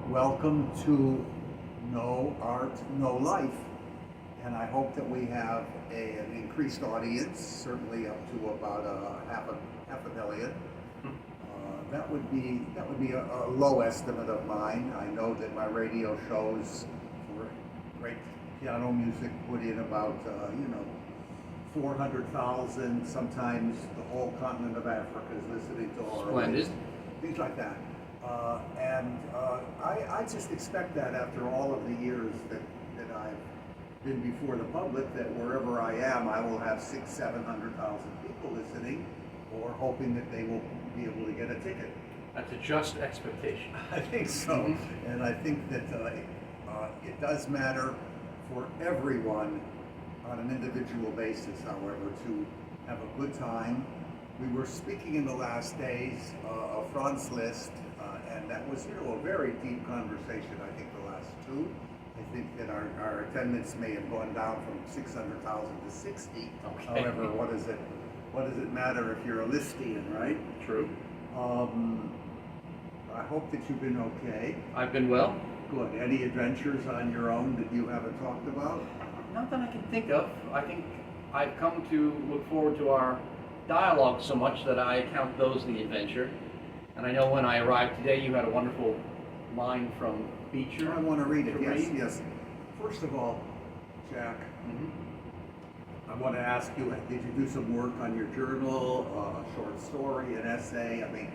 Welcome to No Art, No Life. And I hope that we have an increased audience, certainly up to about half a million. That would be a low estimate of mine. I know that my radio shows for great piano music put in about 400,000. Sometimes the whole continent of Africa is listening to oral Splendid. things like that. I just expect that after all of the years that I've been before the public, that wherever I am, I will have 700,000 people listening, or hoping that they will be able to get a ticket. That's a just expectation. I think so, and I think that it does matter for everyone on an individual basis, however, to have a good time. We were speaking in the last days of Franz Liszt, and that was, a very deep conversation. I think the last two. I think that our attendance may have gone down from 600,000 to 60. Okay. However, what does it matter if you're a Lisztian, right? True. I hope that you've been okay. I've been well. Good. Any adventures on your own that you haven't talked about? Not that I can think of. I think I've come to look forward to our dialogue so much that I count those the adventure. And I know when I arrived today, you had a wonderful line from Beecher. I want to read it. To Yes, read. yes. First of all, Jack, I want to ask you, did you do some work on your journal, a short story, an essay? I mean,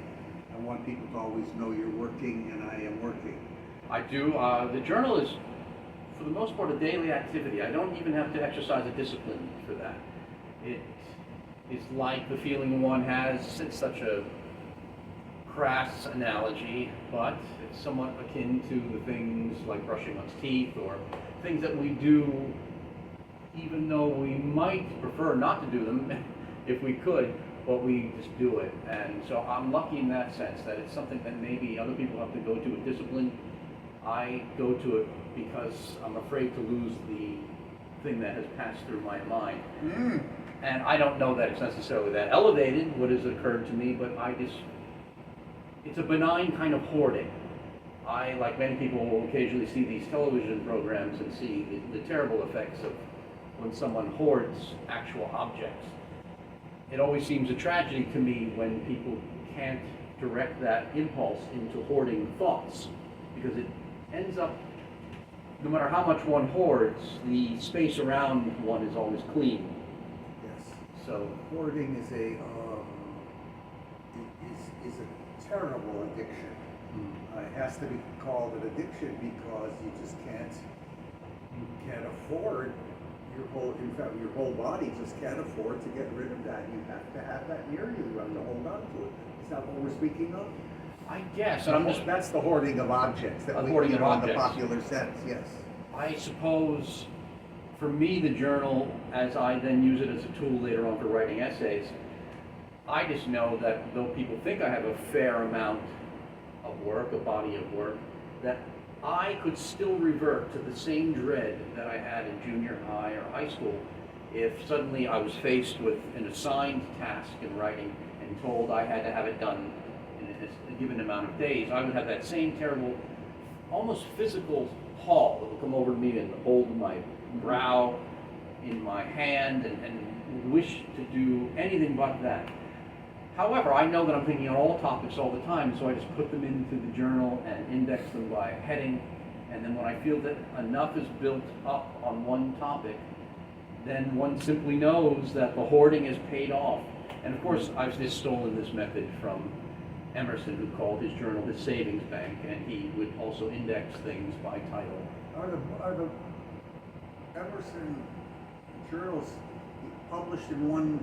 I want people to always know you're working, and I am working. I do. The journal is, for the most part, a daily activity. I don't even have to exercise a discipline for that. It is like the feeling one has. It's such a crass analogy, but it's somewhat akin to the things like brushing one's teeth, or things that we do even though we might prefer not to do them if we could, but we just do it. And so I'm lucky in that sense, that it's something that maybe other people have to go to a discipline. I go to it because I'm afraid to lose the thing that has passed through my mind. And I don't know that it's necessarily that elevated, what has occurred to me, but it's a benign kind of hoarding. I, like many people, will occasionally see these television programs and see the terrible effects of when someone hoards actual objects. It always seems a tragedy to me when people can't direct that impulse into hoarding thoughts, because it ends up, no matter how much one hoards, the space around one is always clean. Yes. So Hoarding is a terrible addiction. It has to be called an addiction because you just can't afford your whole body just can't afford to get rid of that. You have to have that near you to hold on to it. Is that what we're speaking of? I guess, and That's the hoarding of objects that Hoarding of in the objects. popular sense, yes. I suppose, for me, the journal, as I then use it as a tool later on for writing essays, I just know that though people think I have a fair amount of work, a body of work, that I could still revert to the same dread that I had in junior high or high school if suddenly I was faced with an assigned task in writing and told I had to have it done in a given amount of days. I would have that same terrible, almost physical pall that would come over me and hold my brow in my hand and wish to do anything but that. However, I know that I'm thinking on all topics all the time, so I just put them into the journal and index them by heading, and then when I feel that enough is built up on one topic, then one simply knows that the hoarding is paid off. And of course, I've just stolen this method from Emerson, who called his journal his savings bank, and he would also index things by title. Are the Emerson journals published in one?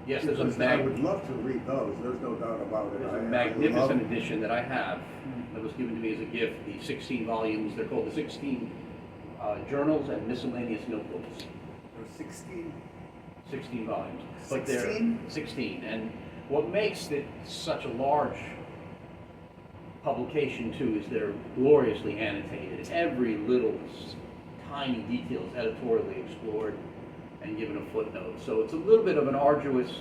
Yes, there's I would love to read those. There's no doubt about it. There's a magnificent edition that I have that was given to me as a gift, the 16 volumes. They're called the 16 Journals and Miscellaneous Notebooks. There's 16. 16 volumes. 16? But they're 16. And what makes it such a large publication, too, is they're gloriously annotated. Every little tiny detail is editorially explored and given a footnote. So it's a little bit of an arduous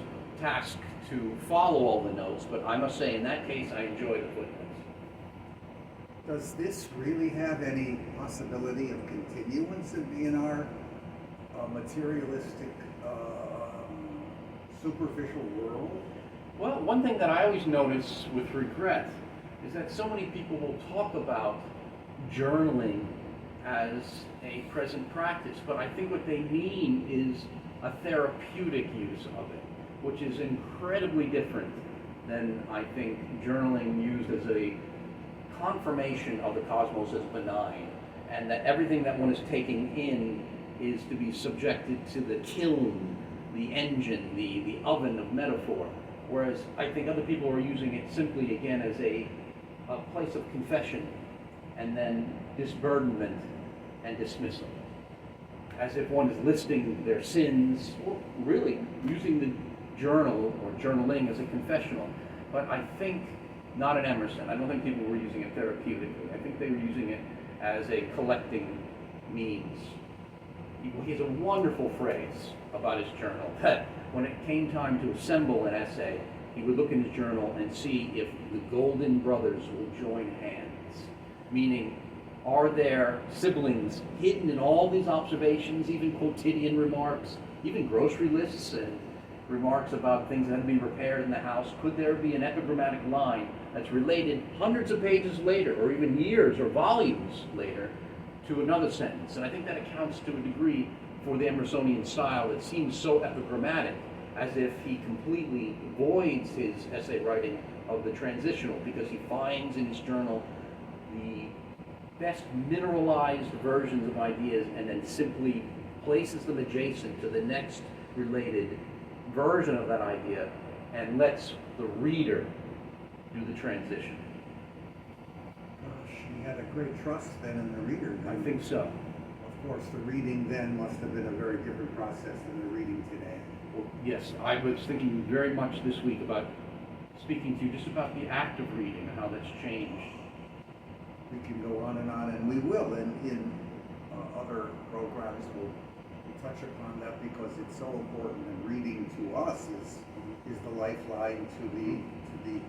task to follow all the notes, but I must say in that case I enjoy the footnotes. Does this really have any possibility of continuance in our materialistic, superficial world? Well, one thing that I always notice with regret is that so many people will talk about journaling as a present practice, but I think what they mean is a therapeutic use of it, which is incredibly different than I think journaling used as a confirmation of the cosmos as benign, and that everything that one is taking in is to be subjected to the kiln, the engine, the oven of metaphor. Whereas I think other people are using it simply, again, as a place of confession and then disburdenment and dismissal. As if one is listing their sins, or really using the journal or journaling as a confessional. But I think not in Emerson. I don't think people were using it therapeutically. I think they were using it as a collecting means. He has a wonderful phrase about his journal that when it came time to assemble an essay, he would look in his journal and see if the Golden Brothers will join hands. Meaning, are there siblings hidden in all these observations, even quotidian remarks, even grocery lists and remarks about things that had to be repaired in the house? Could there be an epigrammatic line that's related hundreds of pages later, or even years or volumes later, to another sentence? And I think that accounts to a degree for the Emersonian style that seems so epigrammatic, as if he completely voids his essay writing of the transitional, because he finds in his journal the best mineralized versions of ideas and then simply places them adjacent to the next related version of that idea and lets the reader do the transition. Gosh, he had a great trust then in the reader. I think so. Of course, the reading then must have been a very different process than the reading today. Well, yes, I was thinking very much this week about speaking to you just about the act of reading and how that's changed. We can go on, and we will in other programs. We'll touch upon that because it's so important. And reading to us is the lifeline to the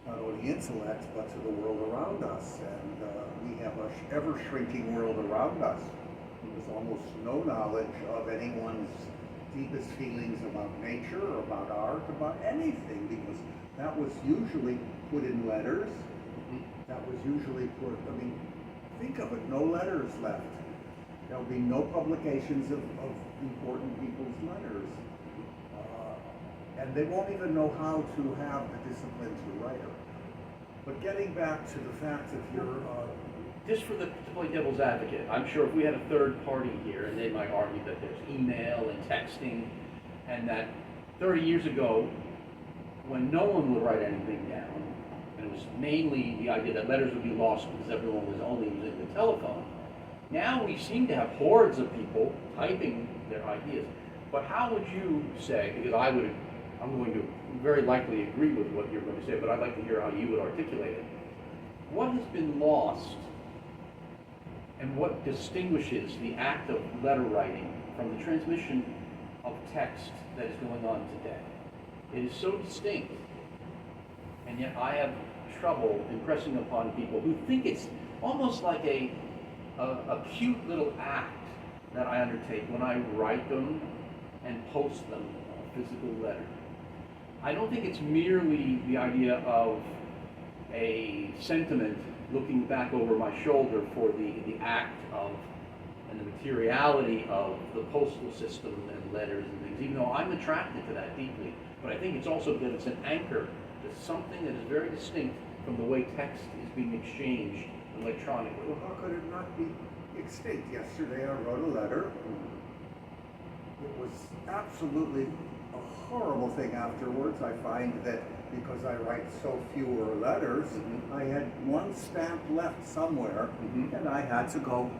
not only intellect but to the world around us. And we have a ever shrinking world around us. There's almost no knowledge of anyone's deepest feelings about nature, or about art, about anything, because that was usually put in letters. That was usually put, I mean, think of it, no letters left. There'll be no publications of important people's letters. And they won't even know how to have the discipline to write them. But getting back to the fact of your... Just to play devil's advocate, I'm sure if we had a third party here, and they might argue that there's email and texting, and that 30 years ago, when no one would write anything down, and it was mainly the idea that letters would be lost because everyone was only using the telephone, now we seem to have hordes of people typing their ideas. But how would you say, because I'm going to very likely agree with what you're going to say, but I'd like to hear how you would articulate it. What has been lost and what distinguishes the act of letter writing from the transmission of text that is going on today? It is so distinct, and yet I have trouble impressing upon people who think it's almost like a cute little act that I undertake when I write them and post them, a physical letter. I don't think it's merely the idea of a sentiment looking back over my shoulder for the act of and the materiality of the postal system and letters and things, even though I'm attracted to that deeply. But I think it's also that it's an anchor to something that is very distinct from the way text is being exchanged electronically. Well, how could it not be extinct? Yesterday I wrote a letter. It was absolutely a horrible thing afterwards. I find that because I write so fewer letters, I had one stamp left somewhere, and I had to go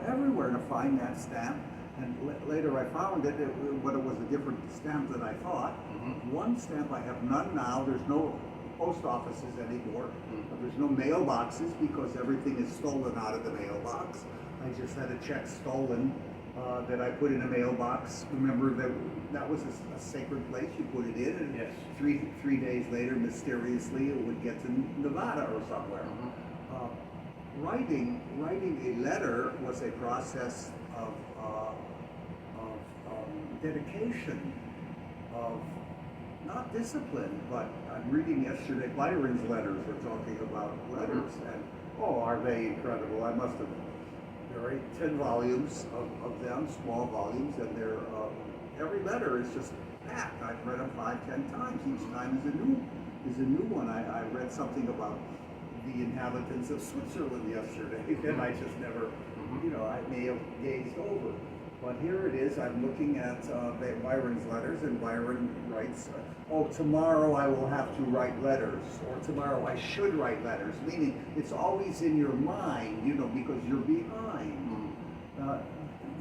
everywhere to find that stamp. And later I found it, but it was a different stamp than I thought. One stamp, I have none now. There's no post offices anymore. There's no mailboxes because everything is stolen out of the mailbox. I just had a check stolen that I put in a mailbox. Remember that was a sacred place. You put it in, and three days later, mysteriously, it would get to Nevada or somewhere. Writing a letter was a process of dedication, of not discipline, but I'm reading yesterday Byron's letters. We're talking about letters, and oh, are they incredible? I must have there are 10 volumes of them, small volumes, and they're every letter is just packed. I've read them 5, 10 times. Each time is a new one. I read something about the inhabitants of Switzerland yesterday, and I just never, I may have gazed over. But here it is. I'm looking at Byron's letters, and Byron writes, "Oh, tomorrow I will have to write letters," or "Tomorrow I should write letters." Meaning, it's always in your mind, because you're behind.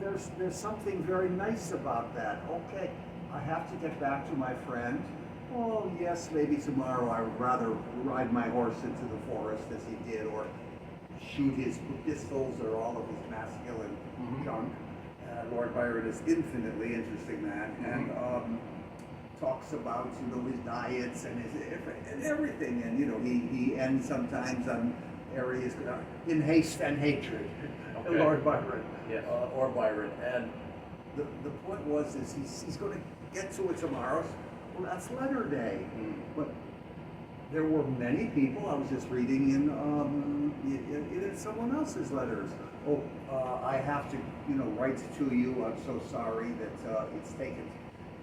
There's something very nice about that. Okay, I have to get back to my friend. Oh yes, maybe tomorrow I would rather ride my horse into the forest as he did, or shoot his pistols or all of his masculine junk. Lord Byron is infinitely interesting man, and talks about his diets and and everything, and he ends sometimes on areas in haste and hatred. Okay. Lord Byron, Yes. Or Byron, and the point was he's going to get to it tomorrow. Well, that's letter day, but there were many people. I was just reading in someone else's letters. Oh, I have to, write to you. I'm so sorry that it's taken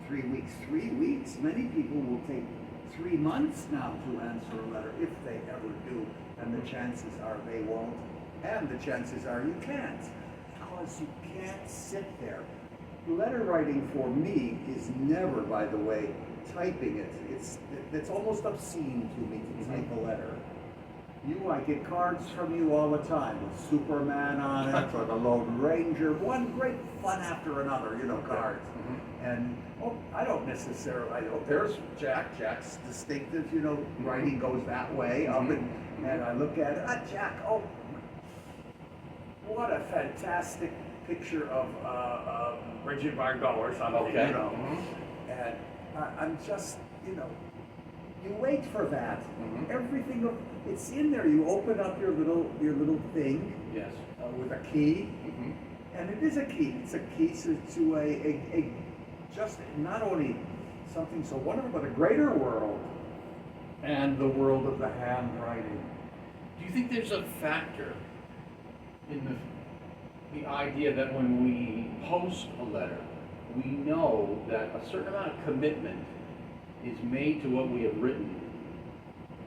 3 weeks. 3 weeks. Many people will take 3 months now to answer a letter, if they ever do. And the chances are they won't. And the chances are you can't, because you can't sit there. Letter writing for me is never, by the way, typing it. It's almost obscene to me to type a letter. I get cards from you all the time with Superman on it, or the Lone Ranger, one great fun after another, cards. And I don't necessarily, there's Jack. Jack's distinctive, writing goes that way up, and I look at it, Jack, what a fantastic picture of Bridget Bardot or something, Okay. And I'm just, you wait for that. Everything, it's in there. You open up your little thing. Yes. With a key, and it is a key. It's a key to a just not only something so wonderful, but a greater world, and the world of the handwriting. Do you think there's a factor in the idea that when we post a letter, we know that a certain amount of commitment is made to what we have written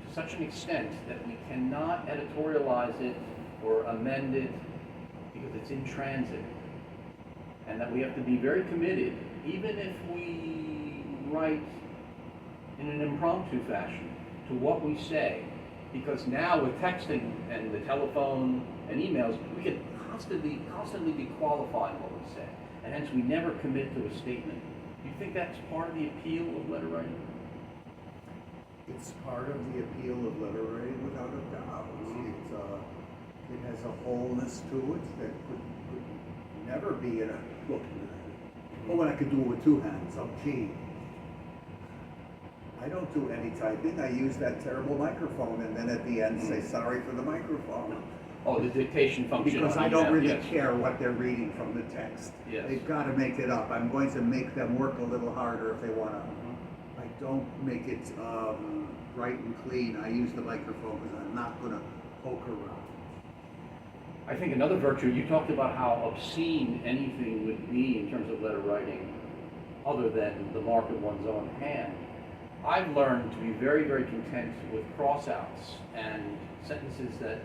to such an extent that we cannot editorialize it or amend it because it's in transit, and that we have to be very committed, even if we write in an impromptu fashion, to what we say, because now with texting and the telephone and emails, we can constantly be qualifying what we say, and hence we never commit to a statement. Do you think that's part of the appeal of letter writing? It's part of the appeal of letter writing, without a doubt. It has a wholeness to it that could never be in a book. When I could do it with 2 hands, gee. I don't do any typing. I use that terrible microphone, and then at the end say sorry for the microphone. Oh, the dictation function. Because on I don't email, really yes. care what they're reading from the text. Yes. They've got to make it up. I'm going to make them work a little harder if they want to. I don't make it bright and clean. I use the microphone because I'm not going to poke around. I think another virtue, you talked about how obscene anything would be in terms of letter writing other than the mark of one's own hand. I've learned to be very, very content with cross-outs and sentences that,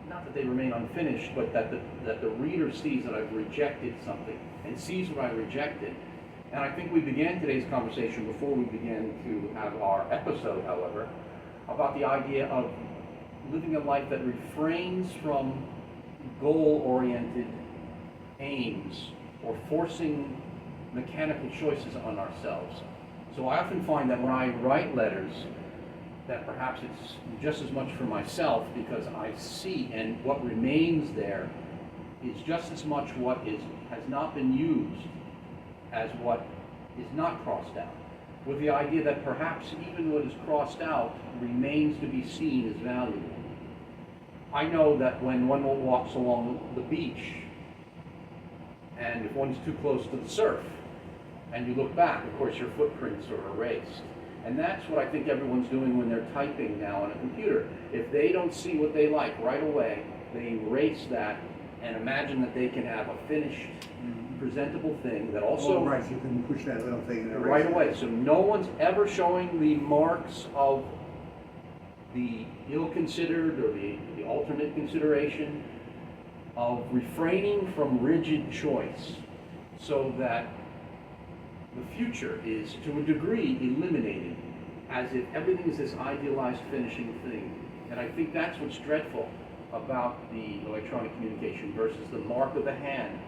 not that they remain unfinished, but that the reader sees that I've rejected something and sees what I rejected. And I think we began today's conversation before we began to have our episode, however, about the idea of living a life that refrains from goal-oriented aims or forcing mechanical choices on ourselves. So I often find that when I write letters, that perhaps it's just as much for myself, because I see, and what remains there is just as much what has not been used as what is not crossed out, with the idea that perhaps even what is crossed out remains to be seen as valuable. I know that when one walks along the beach, and if one's too close to the surf, and you look back, of course, your footprints are erased. And that's what I think everyone's doing when they're typing now on a computer. If they don't see what they like right away, they erase that and imagine that they can have a finished, presentable thing that also... Oh, right, you can push that little thing and erase right it. away. So no one's ever showing the marks of the ill-considered or the alternate consideration of refraining from rigid choice, so that the future is, to a degree, eliminated, as if everything is this idealized finishing thing. And I think that's what's dreadful about the electronic communication versus the mark of the hand.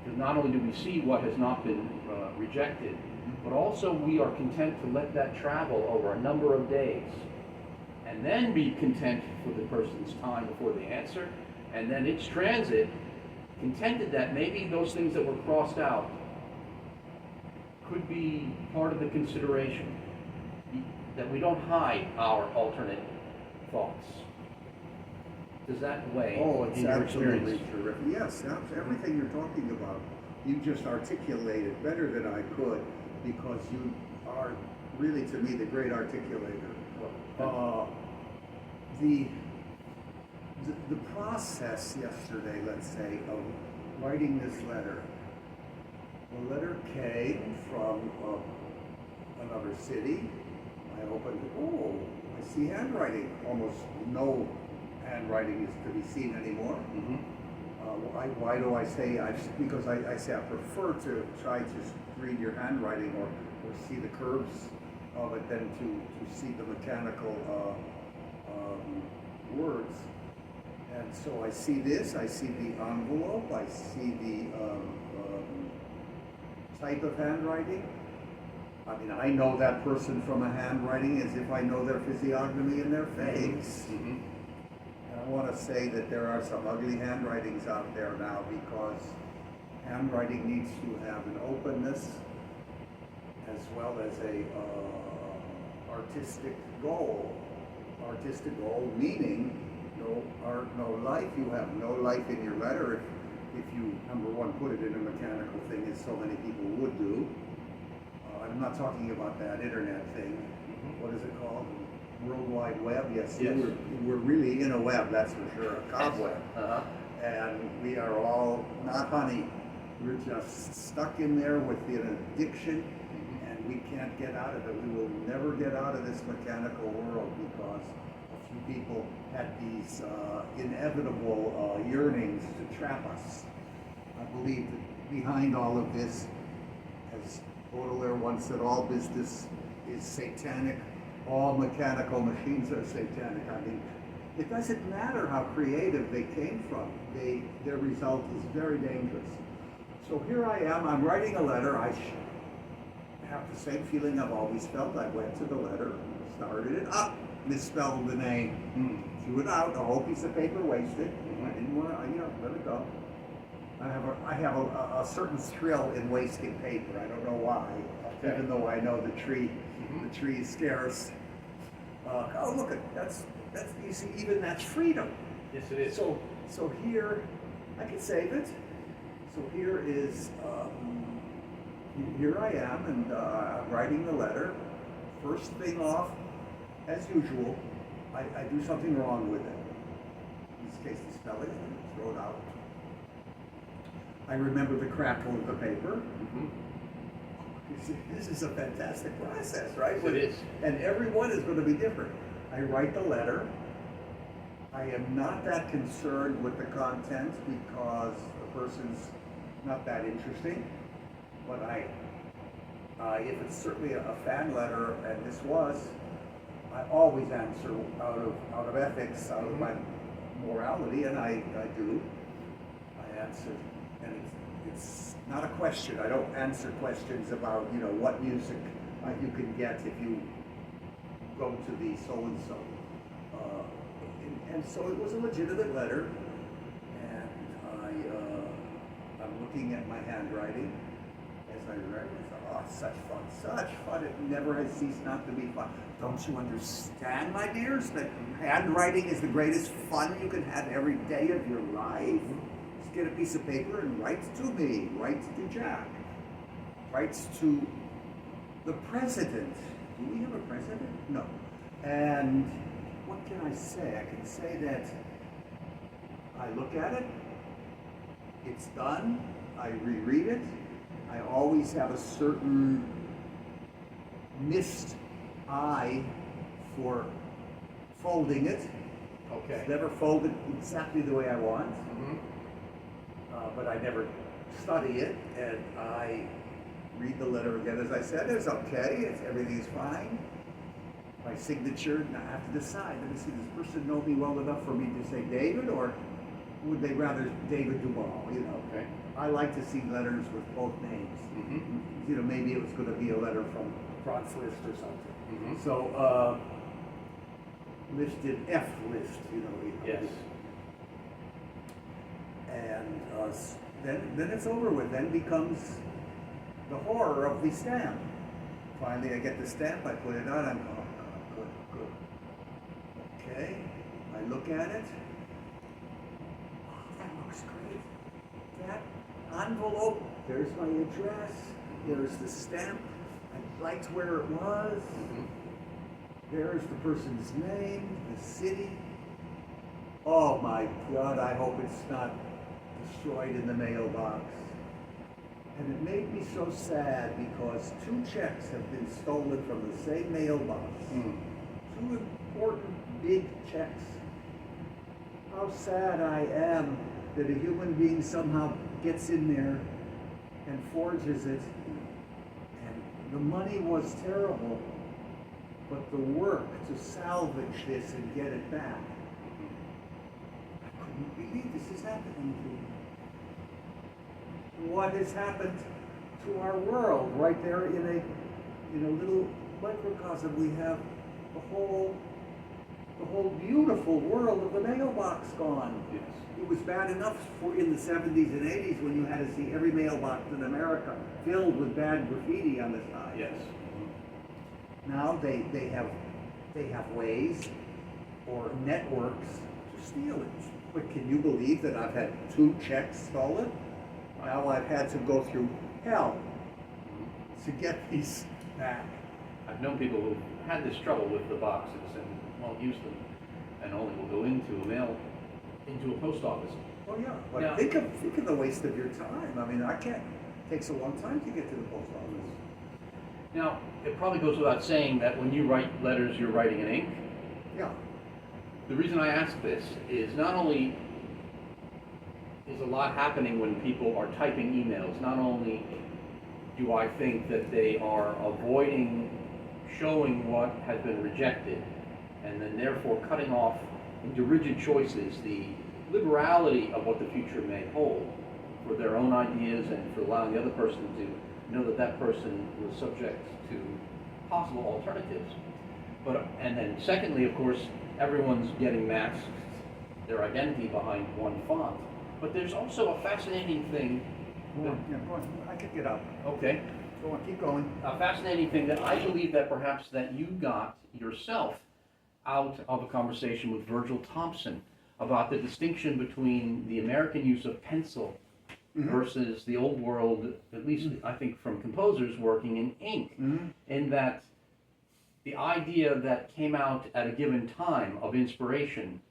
Because not only do we see what has not been rejected, but also we are content to let that travel over a number of days, and then be content for the person's time before they answer, and then its transit, contented that maybe those things that were crossed out could be part of the consideration, that we don't hide our alternate thoughts. Does that weigh It's in your absolutely experience? terrific. Yes, everything you're talking about, you just articulated better than I could, because you are really, to me, the great articulator. The process yesterday, let's say, of writing this letter. The letter came from another city. I opened it. Oh, I see handwriting. Almost no handwriting is to be seen anymore. Mm-hmm. Why do I say because I say I prefer to try to read your handwriting or see the curves of it than to see the mechanical words. And so I see this, I see the envelope, I see the type of handwriting. I mean, I know that person from a handwriting as if I know their physiognomy and their face. Mm-hmm. And I want to say that there are some ugly handwritings out there now, because handwriting needs to have an openness as well as a artistic goal. Artistic goal meaning no art, no life. You have no life in your letter if you, number one, put it in a mechanical thing, as so many people would do. I'm not talking about that internet thing. Mm-hmm. What is it called? World Wide Web? Yes. Yes. We're really in a web, that's for sure, a cobweb. Uh-huh. And we are all not honey. We're just stuck in there with an addiction, and we can't get out of it. We will never get out of this mechanical world, because a few people had these inevitable yearnings to trap us. I believe that behind all of this, as Baudelaire once said, all business is satanic. All mechanical machines are satanic. I mean, it doesn't matter how creative they came from. Their result is very dangerous. So here I am, I'm writing a letter. I have the same feeling I've always felt. I went to the letter, started it up, misspelled the name, threw it out, a whole piece of paper wasted. I didn't want to, let it go. I have a certain thrill in wasting paper. I don't know why, even though I know the tree is scarce. Oh, look at that's you see, even that's freedom. Yes, it is. So here, I can save it. So here is, here I am, and I'm writing the letter. First thing off, as usual, I do something wrong with it. In this case, the spelling, and throw it out. I remember the crackle of the paper. Mm-hmm. You see, this is a fantastic process, right? Yes, it is. And every one is going to be different. I write the letter. I am not that concerned with the content, because the person's not that interesting. But if it's certainly a fan letter, and this was, I always answer out of ethics, out of my morality, and I do. I answer, and it's not a question. I don't answer questions about what music you can get if you go to the so and so. And so it was a legitimate letter, and I'm looking at my handwriting, as I read it. Oh, such fun. It never has ceased not to be fun. Don't you understand, my dears, that handwriting is the greatest fun you can have every day of your life? Just get a piece of paper and write to me, write to Jack, writes to the president. Do we have a president? No. And what can I say? I can say that I look at it, it's done, I reread it. I always have a certain missed eye for folding it. Okay. It's never folded exactly the way I want, but I never study it, and I read the letter again. As I said, it's okay, everything's fine. My signature, now I have to decide. Let me see, does this person know me well enough for me to say David, or would they rather David Duval, you know? Okay. I like to see letters with both names. You know, maybe it was going to be a letter from Franz Liszt or something. So, listed F list, you know. Yes. And then it's over with. Then becomes the horror of the stamp. Finally, I get the stamp, I put it on, I'm going, oh, good. Okay, I look at it. Oh, that looks great. That envelope, there's my address, there's the stamp. I liked where it was. There's the person's name, the city. Oh my God, I hope it's not destroyed in the mailbox. And it made me so sad because 2 checks have been stolen from the same mailbox. 2 important big checks. How sad I am that a human being somehow gets in there and forges it. And the money was terrible, but the work to salvage this and get it back. I couldn't believe this is happening to me. What has happened to our world right there in a little microcosm? We have the whole beautiful world of the mailbox gone. Yes. It was bad enough in the 70s and 80s when you had to see every mailbox in America filled with bad graffiti on the side. Yes. Now they have ways or networks to steal it. But can you believe that I've had 2 checks stolen? Now I've had to go through hell to get these back. I've known people who had this trouble with the boxes and won't use them, and only will go into a post office. Oh yeah, but Now, think of the waste of your time. I mean, it takes a long time to get to the post office. Now, it probably goes without saying that when you write letters, you're writing in ink. Yeah. The reason I ask this is not only is a lot happening when people are typing emails, not only do I think that they are avoiding showing what has been rejected and then therefore cutting off into rigid choices the liberality of what the future may hold for their own ideas and for allowing the other person to know that that person was subject to possible alternatives. And then secondly, of course, everyone's getting masked, their identity behind one font. But there's also a fascinating thing. Go on. I could get up. Okay. Go on, keep going. A fascinating thing that I believe that perhaps that you got yourself out of a conversation with Virgil Thompson about the distinction between the American use of pencil versus the old world, at least I think from composers working in ink, in that the idea that came out at a given time of inspiration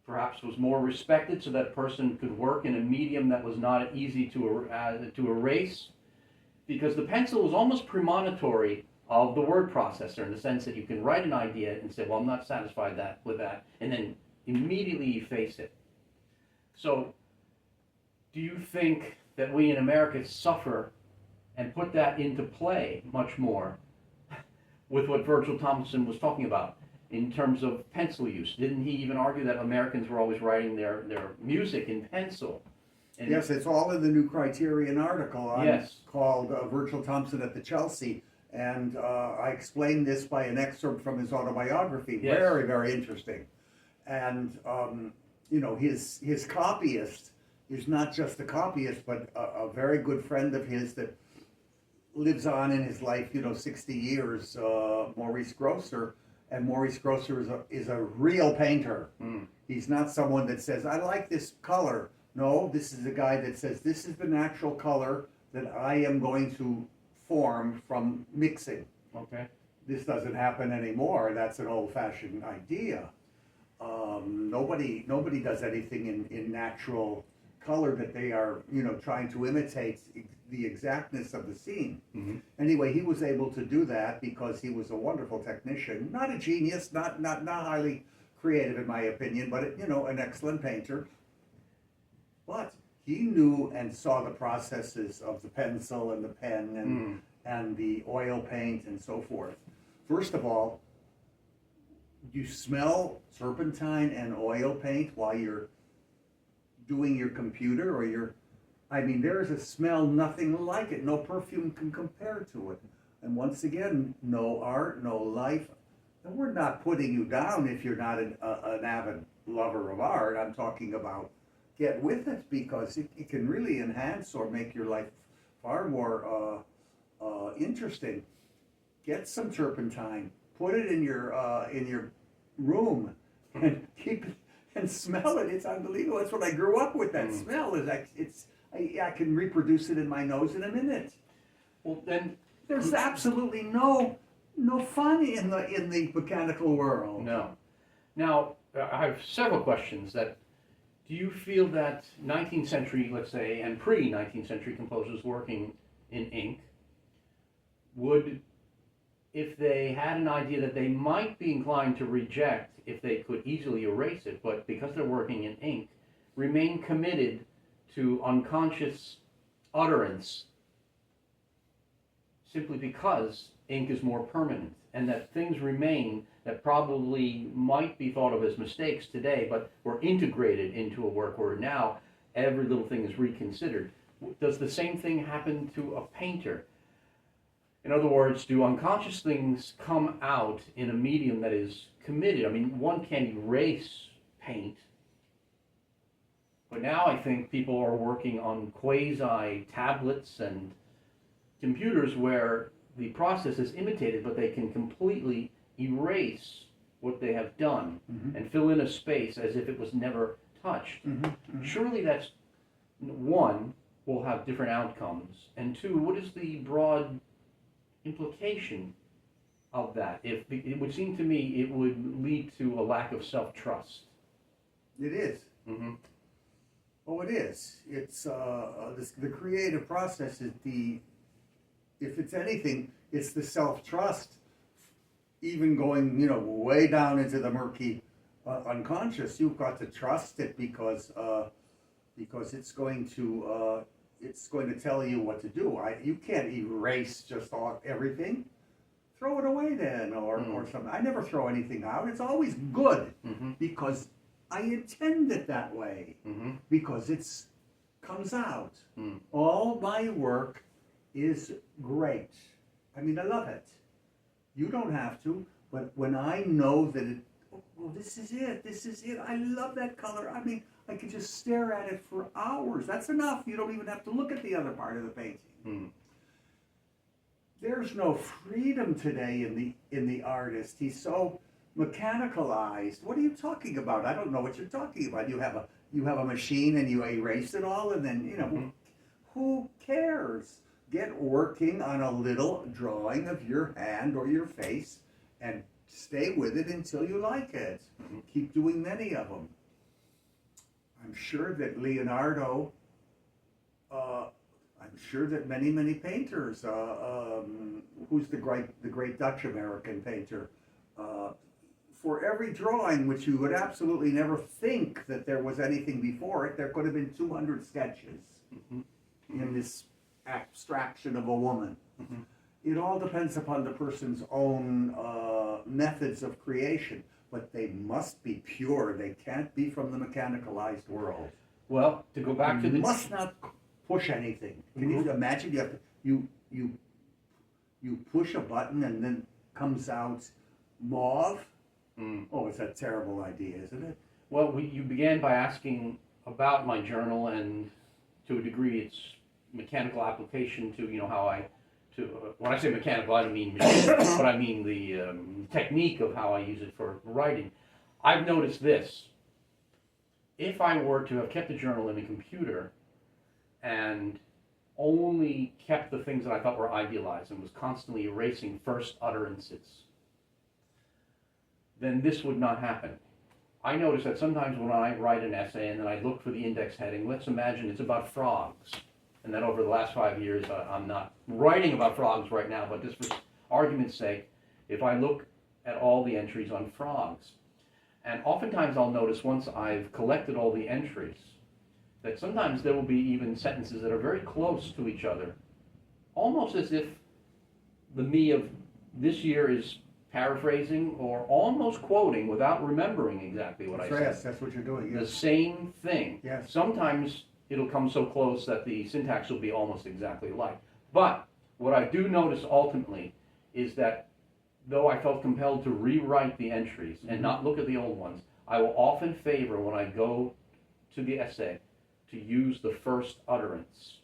perhaps was more respected, so that a person could work in a medium that was not easy to erase, because the pencil was almost premonitory of the word processor in the sense that you can write an idea and say, well, I'm not satisfied with that, and then immediately efface it. So do you think that we in America suffer and put that into play much more with what Virgil Thompson was talking about in terms of pencil use? Didn't he even argue that Americans were always writing their music in pencil? And yes, it's all in the New Criterion article called Virgil Thompson at the Chelsea. And I explained this by an excerpt from his autobiography. Yes. Very, very interesting. And, his copyist is not just a copyist, but a very good friend of his that lives on in his life, 60 years, Maurice Grosser, and Maurice Grosser is a real painter. He's not someone that says, I like this color. No, this is a guy that says, this is the natural color that I am going to form from mixing. Okay. This doesn't happen anymore. That's an old-fashioned idea. Nobody does anything in natural color that they are, trying to imitate the exactness of the scene. Anyway, he was able to do that because he was a wonderful technician, not a genius, not highly creative in my opinion, but an excellent painter. But he knew and saw the processes of the pencil and the pen and the oil paint and so forth. First of all, you smell turpentine and oil paint while you're doing your computer or there's a smell nothing like it. No perfume can compare to it. And once again, no art, no life. And we're not putting you down if you're not an avid lover of art. I'm talking about get with it because it can really enhance or make your life far more interesting. Get some turpentine, put it in your room, and keep it and smell it. It's unbelievable. That's what I grew up with. That smell is I can reproduce it in my nose in a minute. Well, then There's absolutely no fun in the mechanical world. no. Now, I have several questions. Do you feel that 19th century, let's say, and pre-19th century composers working in ink would, if they had an idea that they might be inclined to reject if they could easily erase it, but because they're working in ink, remain committed to unconscious utterance simply because ink is more permanent, and that things remain that probably might be thought of as mistakes today, but were integrated into a work where now every little thing is reconsidered. Does the same thing happen to a painter? In other words, do unconscious things come out in a medium that is committed? I mean, one can't erase paint, but now I think people are working on quasi-tablets and computers where the process is imitated, but they can completely erase what they have done and fill in a space as if it was never touched. Surely that's, one, will have different outcomes, and two, what is the broad implication of that? If it would seem to me it would lead to a lack of self-trust. It is. Oh, it is. It's the creative process is if it's anything, it's the self-trust, even going, way down into the murky unconscious. You've got to trust it because it's going to tell you what to do. You can't erase just everything. Throw it away then, or something. I never throw anything out. It's always good because I intend it that way. Because it's comes out. All my work is great. I mean, I love it. You don't have to, but when I know that this is it. I love that color. I mean, I could just stare at it for hours. That's enough. You don't even have to look at the other part of the painting. There's no freedom today in the artist. He's so mechanicalized. What are you talking about? I don't know what you're talking about. You have a machine and you erase it all, and then who cares? Get working on a little drawing of your hand or your face and stay with it until you like it. Keep doing many of them. I'm sure that Leonardo, I'm sure that many painters, who's the great Dutch American painter, for every drawing which you would absolutely never think that there was anything before it, there could have been 200 sketches in this abstraction of a woman. It all depends upon the person's own methods of creation, but they must be pure. They can't be from the mechanicalized world. Well, to go back to the... You must not push anything. Can you imagine? You have to, you push a button and then comes out mauve. Oh, it's a terrible idea, isn't it? Well, you began by asking about my journal, and to a degree its mechanical application to how I when I say mechanical, I don't mean machine, but I mean the technique of how I use it for writing. I've noticed this. If I were to have kept a journal in a computer and only kept the things that I thought were idealized and was constantly erasing first utterances, then this would not happen. I notice that sometimes when I write an essay and then I look for the index heading, let's imagine it's about frogs, and that over the last 5 years, I'm not writing about frogs right now, but just for argument's sake, if I look at all the entries on frogs, and oftentimes I'll notice once I've collected all the entries, that sometimes there will be even sentences that are very close to each other, almost as if the me of this year is paraphrasing or almost quoting without remembering exactly what I said. Yes, that's what you're doing. The Yes. same thing. Yes. Sometimes it'll come so close that the syntax will be almost exactly alike. But what I do notice ultimately is that though I felt compelled to rewrite the entries and not look at the old ones, I will often favor when I go to the essay to use the first utterance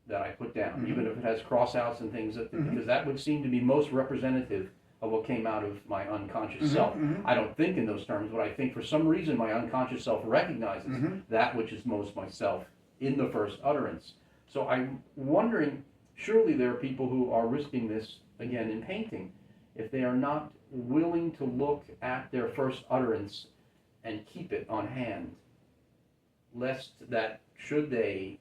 that I put down, even if it has cross-outs and things, because that would seem to be most representative of what came out of my unconscious self. I don't think in those terms, but I think for some reason my unconscious self recognizes that which is most myself in the first utterance. So I'm wondering, surely there are people who are risking this, again, in painting, if they are not willing to look at their first utterance and keep it on hand, lest that should they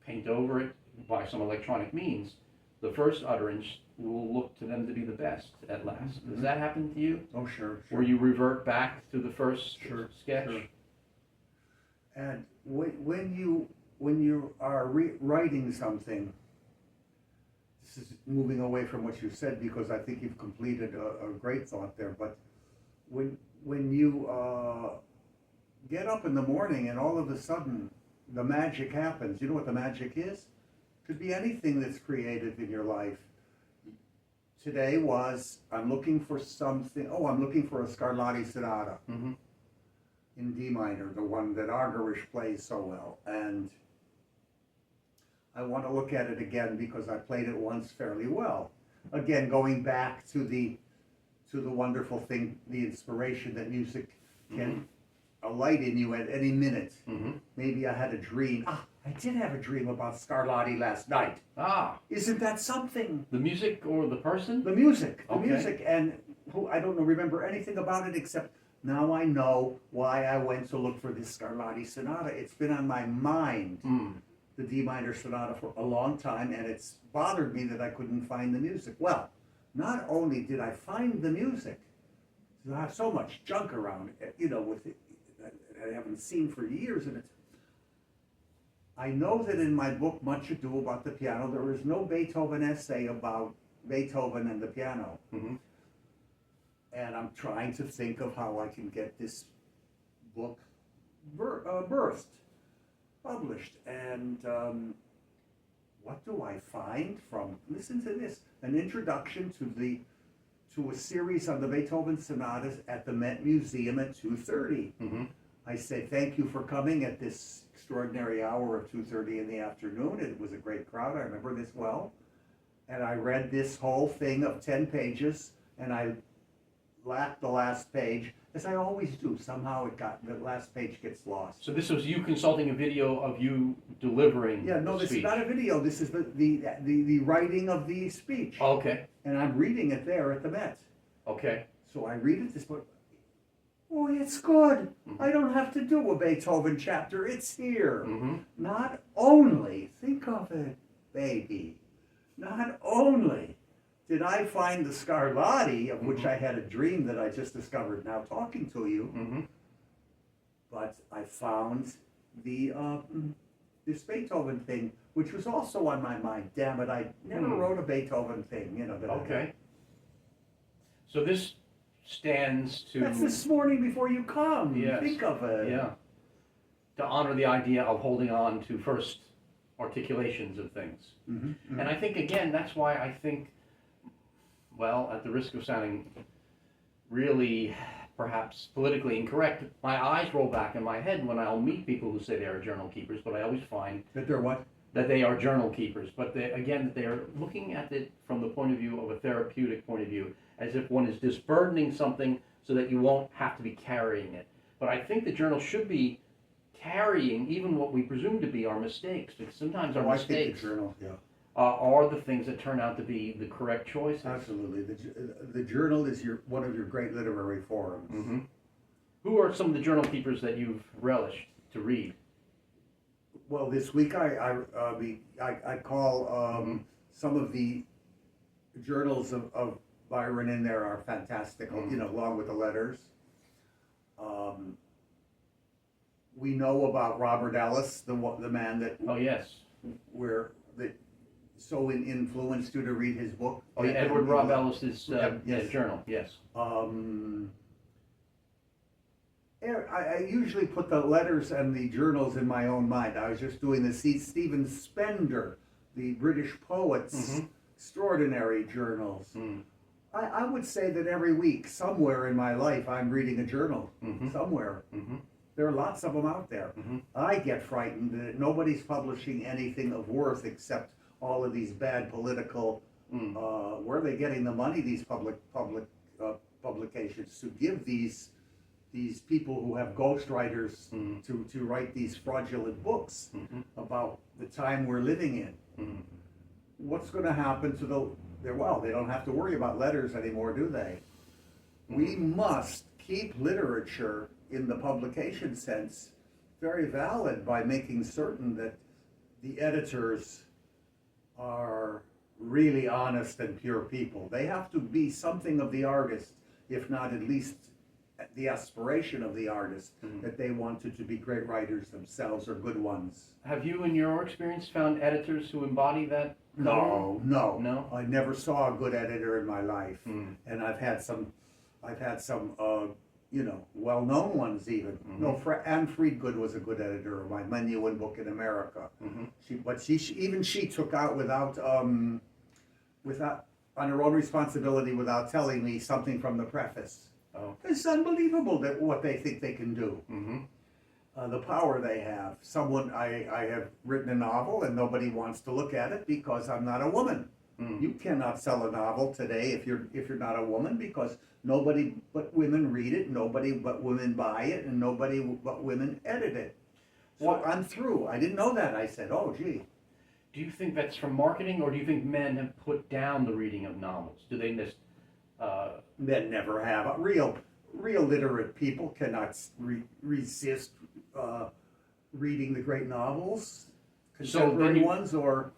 paint over it by some electronic means, the first utterance will look to them to be the best at last. Does that happen to you? Oh, sure. Where you revert back to the first sketch? Sure. And when you are writing something, this is moving away from what you said because I think you've completed a great thought there. But when you get up in the morning and all of a sudden the magic happens, you know what the magic is? Could be anything that's creative in your life. Today was, I'm looking for something, I'm looking for a Scarlatti Sonata in D minor, the one that Argerich plays so well. And I want to look at it again because I played it once fairly well. Again, going back to the wonderful thing, the inspiration that music can alight in you at any minute. Maybe I had a dream. I did have a dream about Scarlatti last night. Isn't that something? The music or the person? The music, Okay. and I don't remember anything about it except now I know why I went to look for this Scarlatti Sonata. It's been on my mind, the D minor Sonata, for a long time, and it's bothered me that I couldn't find the music. Well, not only did I find the music, I have so much junk around, with it, that I haven't seen for years, and I know that in my book, Much Ado About the Piano, there is no Beethoven essay about Beethoven and the piano. And I'm trying to think of how I can get this book birthed, published. And what do I find from, listen to this, an introduction to a series on the Beethoven sonatas at the Met Museum at 2:30. I say thank you for coming at this extraordinary hour of 2:30 in the afternoon. It was a great crowd. I remember this well. And I read this whole thing of 10 pages, and I lacked the last page, as I always do. Somehow the last page gets lost. So this was you consulting a video of you delivering Yeah, no, the this speech. is not a video. This is the writing of the speech. Okay, And I'm reading it there at the Met. okay. So I read it, this book. Oh, it's good. I don't have to do a Beethoven chapter. It's here. Not only, think of it, baby, not only did I find the Scarlatti, of which I had a dream that I just discovered now talking to you, but I found this Beethoven thing, which was also on my mind. Damn it, I never wrote a Beethoven thing, Okay. So this stands to... That's this morning before you come. Yes. Think of it. Yeah. To honor the idea of holding on to first articulations of things. And I think, again, that's why I think, well, at the risk of sounding really perhaps politically incorrect, my eyes roll back in my head when I'll meet people who say they are journal keepers, but I always find That they're what? that they are journal keepers, but again, that they are looking at it from the point of view of a therapeutic point of view, as if one is disburdening something so that you won't have to be carrying it. But I think the journal should be carrying even what we presume to be our mistakes, because sometimes our I think mistakes the journal, yeah. Are the things that turn out to be the correct choices. Absolutely. The journal is one of your great literary forums. Mm-hmm. Who are some of the journal keepers that you've relished to read? Well, this week I call some of the journals of Byron in there are fantastic. You know, along with the letters. We know about Robert Ellis, the man that Oh yes. that so influenced you to read his book. Oh yeah, Edward Robb Ellis's yes. journal. Yes. I usually put the letters and the journals in my own mind. I was just doing the Stephen Spender, the British poet's extraordinary journals. Mm. I would say that every week, somewhere in my life, I'm reading a journal. Mm-hmm. Somewhere. Mm-hmm. There are lots of them out there. Mm-hmm. I get frightened that nobody's publishing anything of worth except all of these bad political. Where are they getting the money? These publications to give these people who have ghostwriters to write these fraudulent books about the time we're living in. What's going to happen to they don't have to worry about letters anymore, do they? We must keep literature in the publication sense very valid by making certain that the editors are really honest and pure people. They have to be something of the artist, if not at least the aspiration of the artist, that they wanted to be great writers themselves or good ones. Have you, in your experience, found editors who embody that? No. No? I never saw a good editor in my life, and I've had some, well-known ones even. No, Anne Friedgood was a good editor of my Menuhin book in America. She took out without on her own responsibility, without telling me something from the preface. Oh. It's unbelievable that what they think they can do. The power they have. I have written a novel and nobody wants to look at it because I'm not a woman. You cannot sell a novel today if you're not a woman, because nobody but women read it, nobody but women buy it, and nobody but women edit it. So I'm through. I didn't know that. I said, oh gee. Do you think that's from marketing, or do you think men have put down the reading of novels? Do they miss? Men never have. Real literate people cannot resist reading the great novels, contemporary ones, or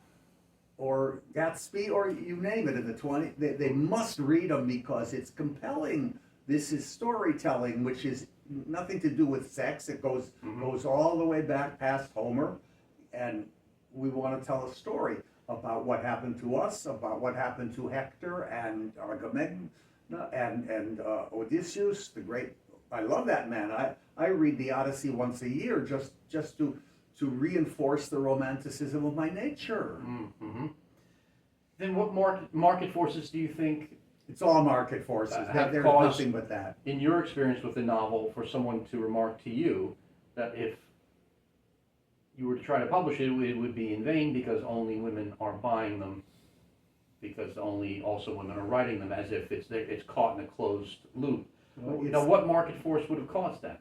Gatsby, or you name it in the 20s. They must read them because it's compelling. This is storytelling, which is nothing to do with sex. It goes all the way back past Homer, and we want to tell a story about what happened to us, about what happened to Hector and Agamemnon and Odysseus, the great. I love that man. I read the Odyssey once a year just to reinforce the romanticism of my nature. Then what market forces do you think? It's all market forces. There's nothing but that. In your experience with the novel, for someone to remark to you that if you were to try to publish it, it would be in vain because only women are buying them, because only also women are writing them, as if it's caught in a closed loop. Now, what market force would have caused that?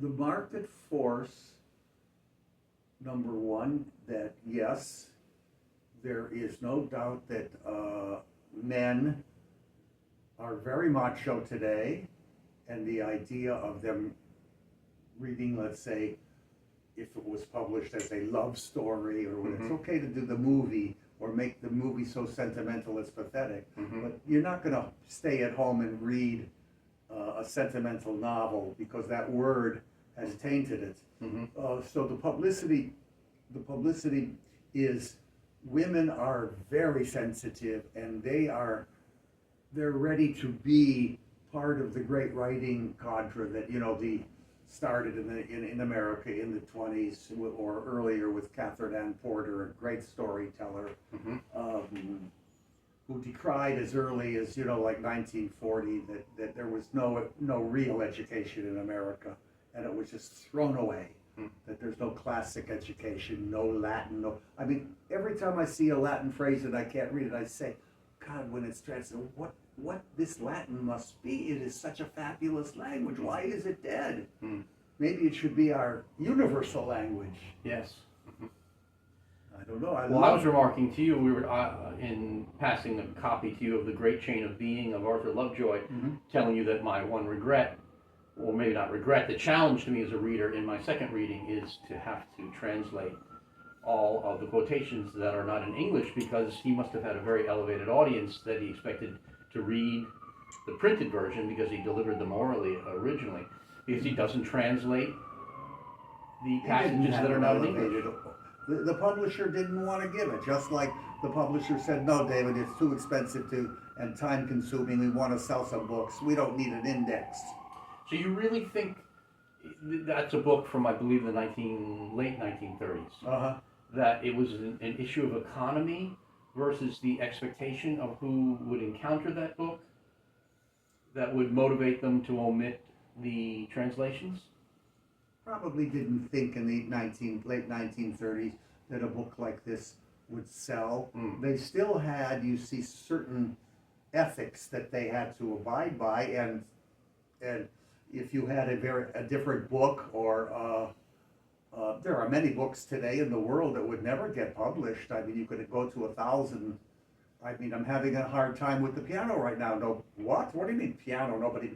The market force, number one, that yes, there is no doubt that men are very macho today, and the idea of them reading, let's say, if it was published as a love story, or when it's okay to do the movie or make the movie so sentimental it's pathetic, but you're not going to stay at home and read a sentimental novel because that word has tainted it. So the publicity is, women are very sensitive, and they're ready to be part of the great writing cadre that started in America in the 20s or earlier with Catherine Ann Porter, a great storyteller, who decried as early as like 1940 that there was no real education in America, and it was just thrown away. that there's no classic education, no Latin, no. I mean, every time I see a Latin phrase and I can't read it, I say, God, when it's translated, what this Latin must be? It is such a fabulous language. Why is it dead? Maybe it should be our universal language. Yes. I don't know. I was remarking to you, we were in passing a copy to you of The Great Chain of Being of Arthur Lovejoy, telling you that my one regret, or maybe not regret, the challenge to me as a reader in my second reading is to have to translate all of the quotations that are not in English, because he must have had a very elevated audience that he expected to read the printed version because he delivered them orally originally, because he doesn't translate the passages that are not in English. The publisher didn't want to give it, just like the publisher said, no, David, it's too expensive and time consuming. We want to sell some books. We don't need it indexed. So you really think that's a book from, I believe, the late 1930s, that it was an issue of economy versus the expectation of who would encounter that book that would motivate them to omit the translations? Probably didn't think in the late 1930s that a book like this would sell. They still had, you see, certain ethics that they had to abide by, and if you had a different book, or there are many books today in the world that would never get published. I mean, you could go to 1,000. I mean, I'm having a hard time with the piano right now. No, what? What do you mean piano? Nobody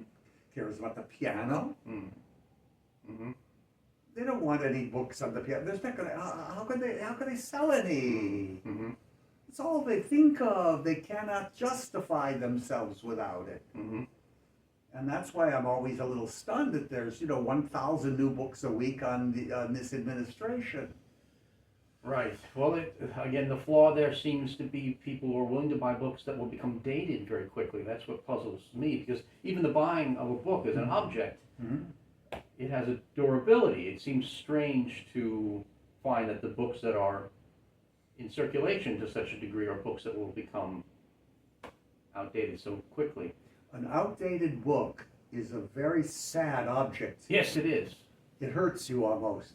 cares about the piano. They don't want any books on the piano. There's not gonna. How can they sell any? It's all they think of. They cannot justify themselves without it. And that's why I'm always a little stunned that there's 1,000 new books a week on this administration. Right. Well, again, the flaw there seems to be people who are willing to buy books that will become dated very quickly. That's what puzzles me, because even the buying of a book as an object, it has a durability. It seems strange to find that the books that are in circulation to such a degree are books that will become outdated so quickly. An outdated book is a very sad object. Yes, it is. It hurts you almost,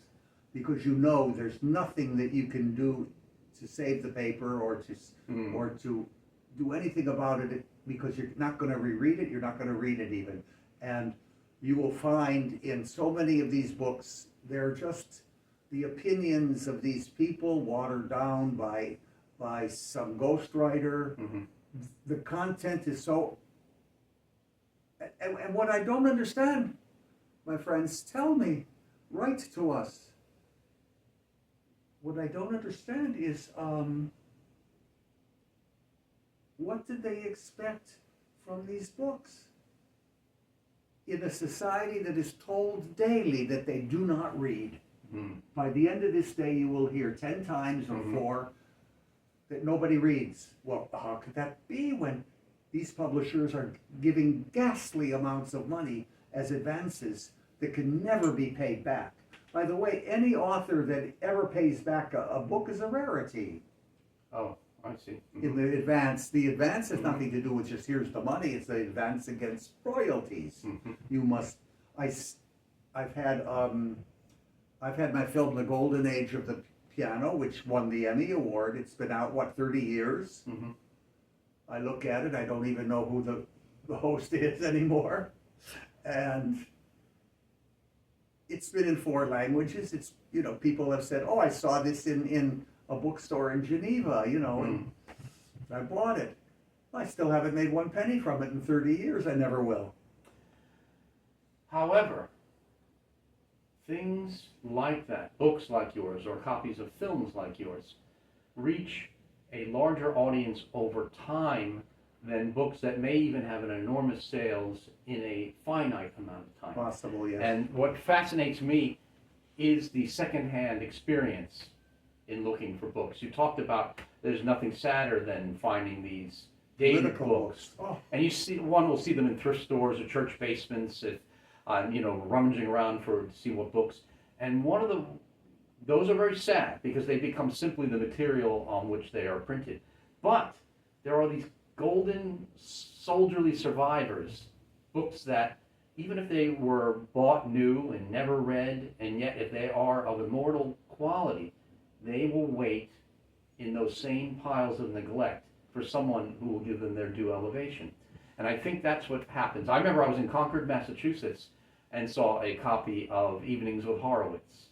because there's nothing that you can do to save the paper or to do anything about it, because you're not going to reread it. You're not going to read it even, and you will find in so many of these books they're just the opinions of these people watered down by some ghostwriter. The content is so. And what I don't understand, my friends, tell me, write to us. What I don't understand is, what did they expect from these books? In a society that is told daily that they do not read, by the end of this day you will hear 10 times or 4 that nobody reads. Well, how could that be when these publishers are giving ghastly amounts of money as advances that can never be paid back? By the way, any author that ever pays back a book is a rarity. Oh, I see. In the advance has nothing to do with just here's the money. It's the advance against royalties. You must. I've had my film The Golden Age of the Piano, which won the Emmy Award. It's been out 30 years. I look at it, I don't even know who the host is anymore. And it's been in 4 languages. It's, people have said, oh, I saw this in a bookstore in Geneva, and I bought it. I still haven't made 1 penny from it in 30 years. I never will. However, things like that, books like yours or copies of films like yours, reach a larger audience over time than books that may even have an enormous sales in a finite amount of time. Possible, yes. And what fascinates me is the secondhand experience in looking for books. You talked about there's nothing sadder than finding these dated Political books. Oh. And one will see them in thrift stores or church basements, rummaging around to see what books. And those are very sad because they become simply the material on which they are printed. But there are these golden soldierly survivors, books that even if they were bought new and never read, and yet if they are of immortal quality, they will wait in those same piles of neglect for someone who will give them their due elevation. And I think that's what happens. I remember I was in Concord, Massachusetts, and saw a copy of Evenings with Horowitz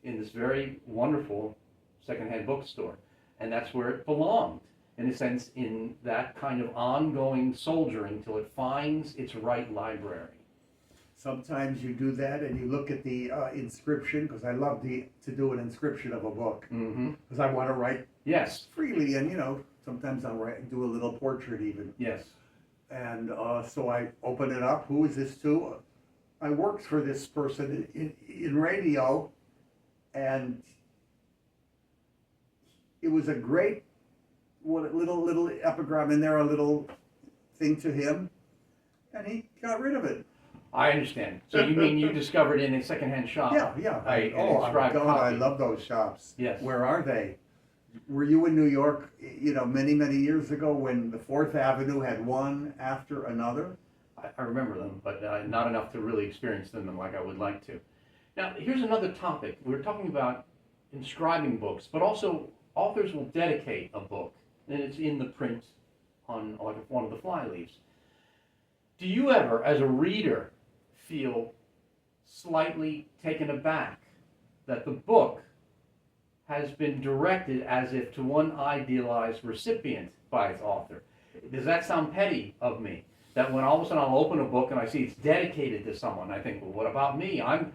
in this very wonderful secondhand bookstore. And that's where it belonged, in a sense, in that kind of ongoing soldiering till it finds its right library. Sometimes you do that and you look at the inscription, because I love to do an inscription of a book, because I want to write Yes, freely, and sometimes I'll do a little portrait even. yes. And so I open it up. Who is this to? I worked for this person in radio, and it was a great little epigram in there, a little thing to him, and he got rid of it. I understand. So you mean you discovered in a secondhand shop? Yeah. An Oh, inscribed God, I copy. love those shops. Yes. Where are they? Were you in New York, many, many years ago when the Fourth Avenue had one after another? I remember them, but not enough to really experience them like I would like to. Now, here's another topic. We were talking about inscribing books, but also authors will dedicate a book, and it's in the print on like one of the flyleaves. Do you ever, as a reader, feel slightly taken aback that the book has been directed as if to one idealized recipient by its author? Does that sound petty of me? That when all of a sudden I'll open a book and I see it's dedicated to someone, I think, well, what about me? I'm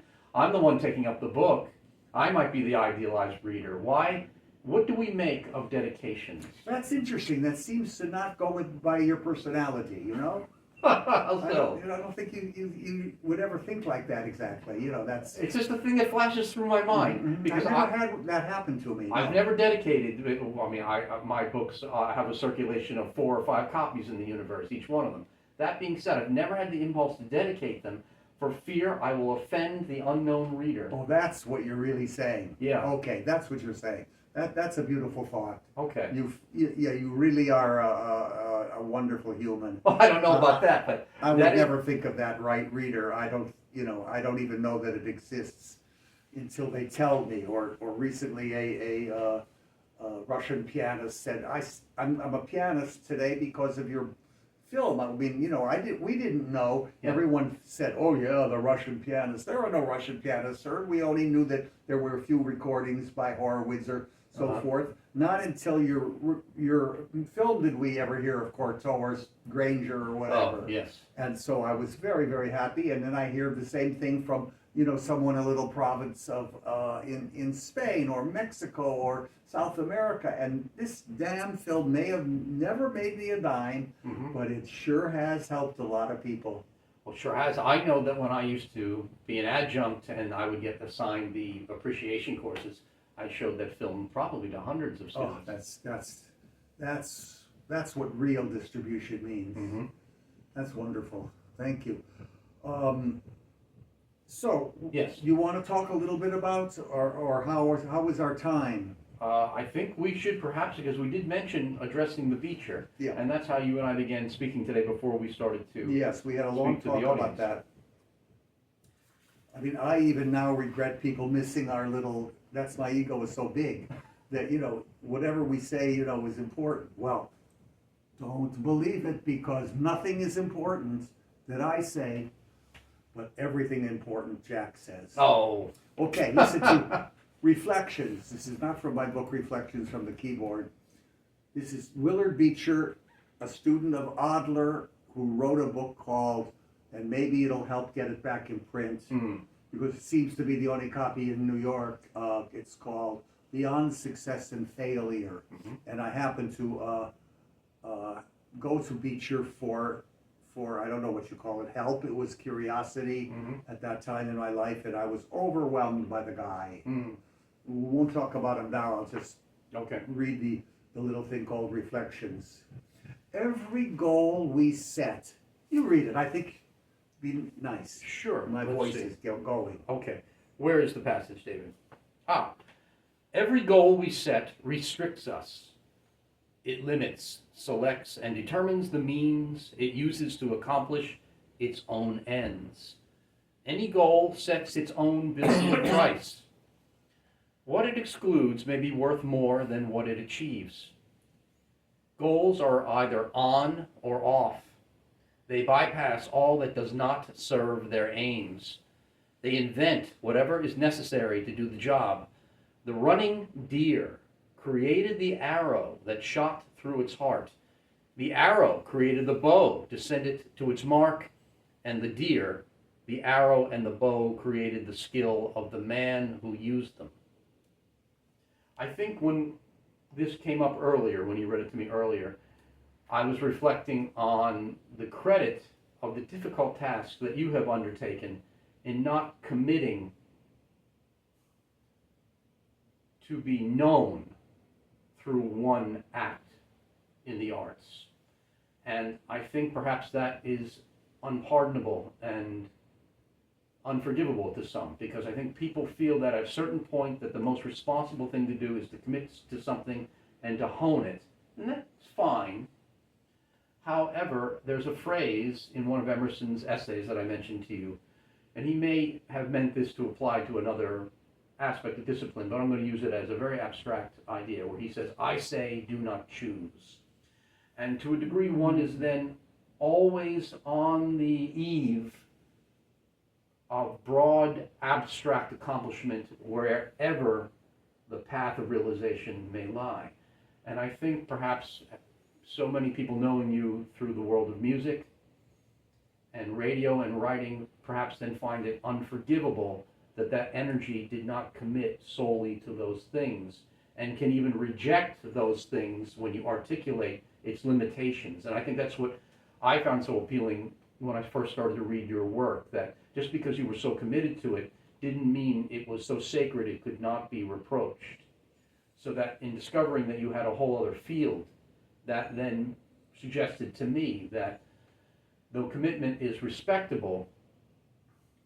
the one taking up the book. I might be the idealized reader. Why? What do we make of dedications? That's interesting. That seems to not go by your personality, How I so? don't think you would ever think like that exactly. That's. It's just a thing that flashes through my mind because I've never had that happen to me. I've no. never dedicated. I mean, my books have a circulation of 4 or 5 copies in the universe, each one of them. That being said, I've never had the impulse to dedicate them for fear I will offend the unknown reader. Oh, that's what you're really saying. Yeah. Okay, that's what you're saying. That's a beautiful thought. Okay. You really are a wonderful human. Well, I don't know about that, but I would that is- never think of that right reader. I don't even know that it exists until they tell me. Or recently a Russian pianist said, I'm a pianist today because of your film. I mean, we didn't know. Yeah. Everyone said, oh yeah, the Russian pianist. There are no Russian pianists, sir. We only knew that there were a few recordings by Horowitz or so forth. Not until your film did we ever hear of Cortot or Granger or whatever. Oh, yes. And so I was very, very happy. And then I hear the same thing from, someone in a little province of in Spain or Mexico or South America. And this damn film may have never made me a dime, but it sure has helped a lot of people. Well, sure has. I know that when I used to be an adjunct and I would get assigned the appreciation courses, I showed that film probably to hundreds of Oh, students. that's what real distribution means. That's wonderful. Thank you. So, Yes. you want to talk a little bit about, or how was our time? I think we should perhaps, because we did mention addressing the Beecher, Yeah. and that's how you and I began speaking today before we started to. Yes, we had a long Speak to talk the about audience. that. I mean, I even now regret people missing our little. That's my ego is so big that whatever we say is important. Well, don't believe it, because nothing is important that I say, but everything important Jack says. Oh, Okay, listen to Reflections. This is not from my book, Reflections from the Keyboard. This is Willard Beecher, a student of Adler, who wrote a book called, and maybe it'll help get it back in print, because it seems to be the only copy in New York. It's called Beyond Success and Failure. And I happened to go to Beecher for I don't know what you call it, help. It was curiosity at that time in my life, and I was overwhelmed by the guy. We won't talk about him now. I'll just okay. read the little thing called Reflections. Every goal we set, you read it, I think be nice. Sure. My let's voice see. is going. Okay. Where is the passage, David? Every goal we set restricts us. It limits, selects, and determines the means it uses to accomplish its own ends. Any goal sets its own business price. What it excludes may be worth more than what it achieves. Goals are either on or off. They bypass all that does not serve their aims. They invent whatever is necessary to do the job. The running deer created the arrow that shot through its heart. The arrow created the bow to send it to its mark, and the deer, the arrow and the bow created the skill of the man who used them. I think when this came up earlier, when you read it to me earlier, I was reflecting on the credit of the difficult task that you have undertaken in not committing to be known through one act in the arts. And I think perhaps that is unpardonable and unforgivable to some, because I think people feel that at a certain point that the most responsible thing to do is to commit to something and to hone it. And that's fine. However, there's a phrase in one of Emerson's essays that I mentioned to you, and he may have meant this to apply to another aspect of discipline, but I'm going to use it as a very abstract idea, where he says, I say, do not choose. And to a degree, one is then always on the eve of broad, abstract accomplishment wherever the path of realization may lie. And I think perhaps so many people knowing you through the world of music and radio and writing perhaps then find it unforgivable that that energy did not commit solely to those things, and can even reject those things when you articulate its limitations. And I think that's what I found so appealing when I first started to read your work, that just because you were so committed to it didn't mean it was so sacred it could not be reproached. So that in discovering that you had a whole other field, that then suggested to me that though commitment is respectable,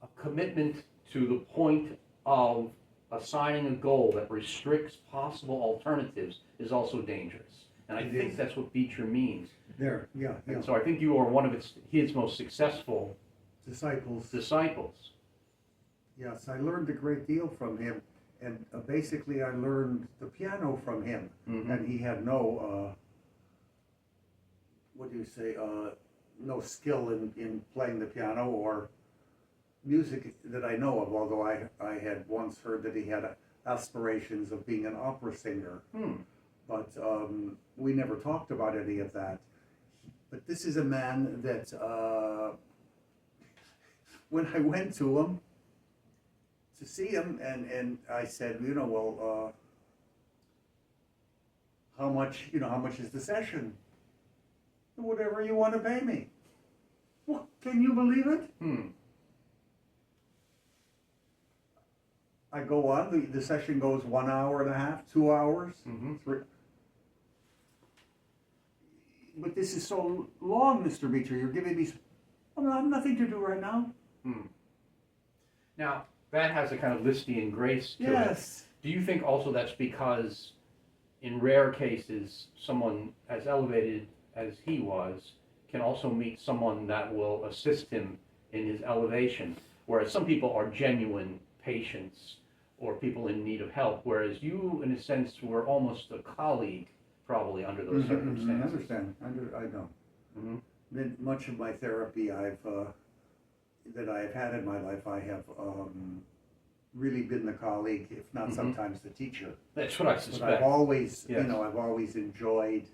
a commitment to the point of assigning a goal that restricts possible alternatives is also dangerous. And I think that's what Beecher means. Yeah. And so I think you are one of his most successful Disciples. Yes, I learned a great deal from him, and basically I learned the piano from him. Mm-hmm. And he had no, no skill in playing the piano or music that I know of, although I had once heard that he had aspirations of being an opera singer. But we never talked about any of that. But this is a man that, when I went to him to see him, and I said, how much is the session? Whatever you want to pay me. Well, can you believe it? I go on, the session goes 1 hour and a half, 2 hours, 3. But this is so long, Mr. Beecher. You're giving me. I have nothing to do right now. Now, that has a kind of Lisztian grace to it. Yes. Do you think also that's because, in rare cases, someone as elevated as he was can also meet someone that will assist him in his elevation, whereas some people are genuine patients or people in need of help, whereas you, in a sense, were almost a colleague, probably under those circumstances. I understand. I know. Much of my therapy that I've had in my life, I have really been the colleague, if not sometimes the teacher. That's what I suspect. But I've always, Yes. I've always enjoyed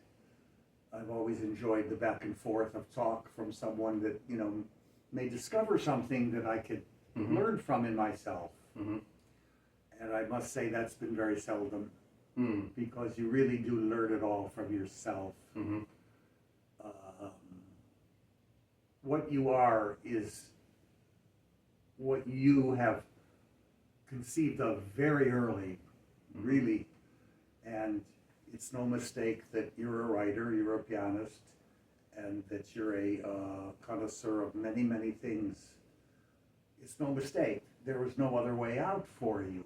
the back and forth of talk from someone that, may discover something that I could learn from in myself. And I must say that's been very seldom, because you really do learn it all from yourself. What you are is what you have conceived of very early, really, and it's no mistake that you're a writer, you're a pianist, and that you're a connoisseur of many, many things. It's no mistake. There was no other way out for you.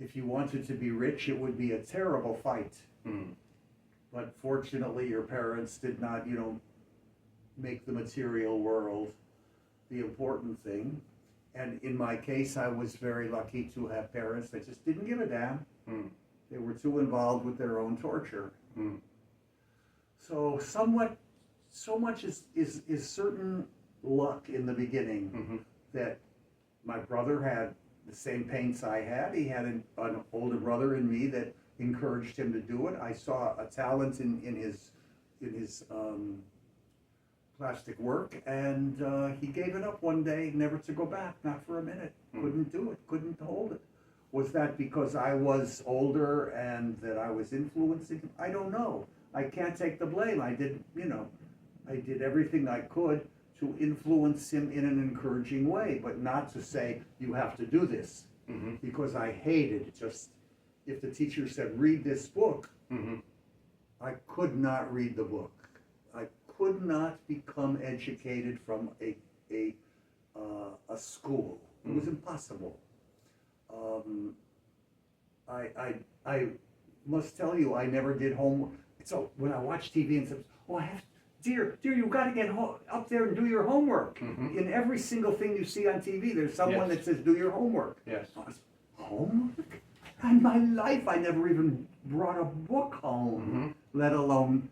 If you wanted to be rich, it would be a terrible fight. But fortunately, your parents did not, make the material world the important thing. And in my case, I was very lucky to have parents that just didn't give a damn. Mm. They were too involved with their own torture. Mm. So so much is certain luck in the beginning Mm-hmm. that my brother had the same paints I had. He had an older brother in me that encouraged him to do it. I saw a talent in his plastic work, and he gave it up one day, never to go back, not for a minute. Couldn't do it, couldn't hold it. Was that because I was older and that I was influencing him? I don't know. I can't take the blame. I did everything I could to influence him in an encouraging way, but not to say, you have to do this. Mm-hmm. Because I hated just, if the teacher said, read this book, Mm-hmm. I could not read the book. I could not become educated from a school. It was impossible. I must tell you, I never did homework. So when I watch TV and says, oh, dear, you got to get up there and do your homework. Mhm. In every single thing you see on TV, there's someone Yes. that says, do your homework. Yes. Homework? In my life, I never even brought a book home, let alone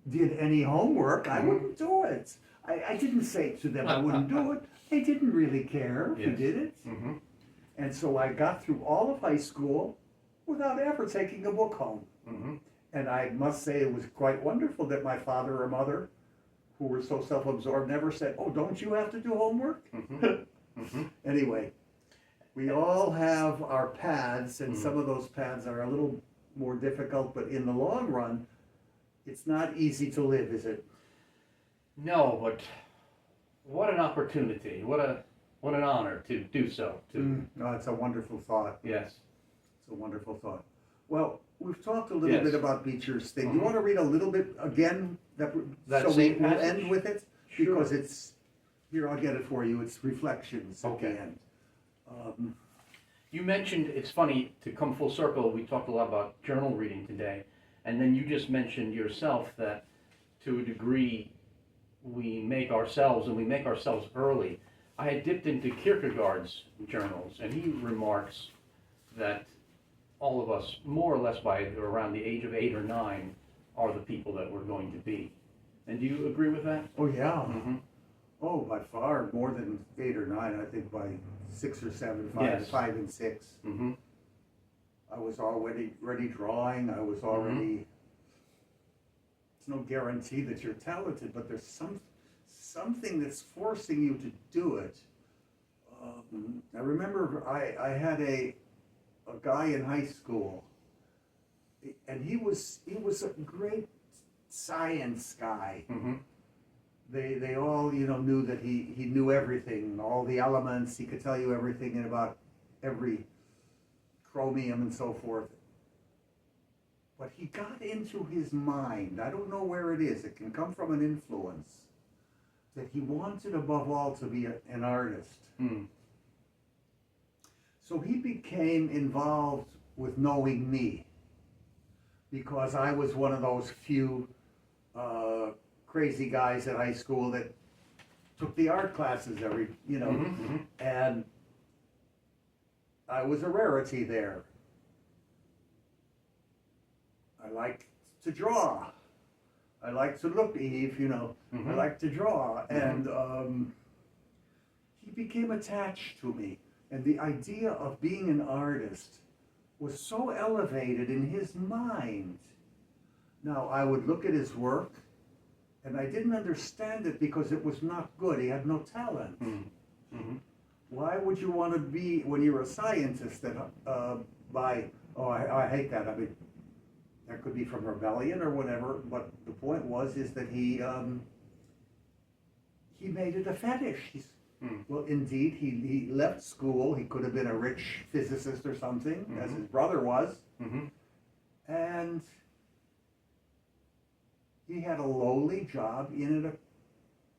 did any homework. I wouldn't do it. I didn't say to them I wouldn't do it. They didn't really care if you Yes. did it. Mm-hmm. And so I got through all of high school without ever taking a book home. Mm-hmm. And I must say it was quite wonderful that my father or mother, who were so self-absorbed, never said, oh, don't you have to do homework? Mm-hmm. Anyway, we all have our paths, and some of those paths are a little more difficult, but in the long run, it's not easy to live, is it? No, but what an opportunity! What an honor to do so. No, it's a wonderful thought. Yes. It's a wonderful thought. Well, we've talked a little Yes. bit about Beecher's thing. Mhm. You want to read a little bit again, That so same we'll passage? end with it? Sure. Because it's, here, I'll get it for you. It's Reflections at Okay. the end. You mentioned, it's funny, to come full circle, we talked a lot about journal reading today, and then you just mentioned yourself that to a degree we make ourselves, and we make ourselves early. I had dipped into Kierkegaard's journals, and he remarks that all of us, more or less by around the age of 8 or 9, are the people that we're going to be. And do you agree with that? Oh, yeah. Mm-hmm. Oh, by far, more than 8 or 9, I think by 6 or 7, Yes. 5 and 6. Mm-hmm. I was already drawing. I was already. It's no guarantee that you're talented, but there's something that's forcing you to do it. I remember I had a guy in high school, and he was a great science guy. Mm-hmm. They all knew that he knew everything, all the elements. He could tell you everything about every chromium and so forth. But he got into his mind, I don't know where it is, it can come from an influence, that he wanted above all to be an artist. Mm. So he became involved with knowing me, because I was one of those few crazy guys at high school that took the art classes Mm-hmm. and I was a rarity there. I like to draw. I like to look, Eve, I like to draw. And he became attached to me. And the idea of being an artist was so elevated in his mind. Now, I would look at his work, and I didn't understand it because it was not good. He had no talent. Mm-hmm. Why would you want to be, when you're a scientist, that I hate that. I mean, that could be from rebellion or whatever, but the point is that he made it a fetish. Well, indeed, he left school. He could have been a rich physicist or something, as his brother was, and he had a lowly job in an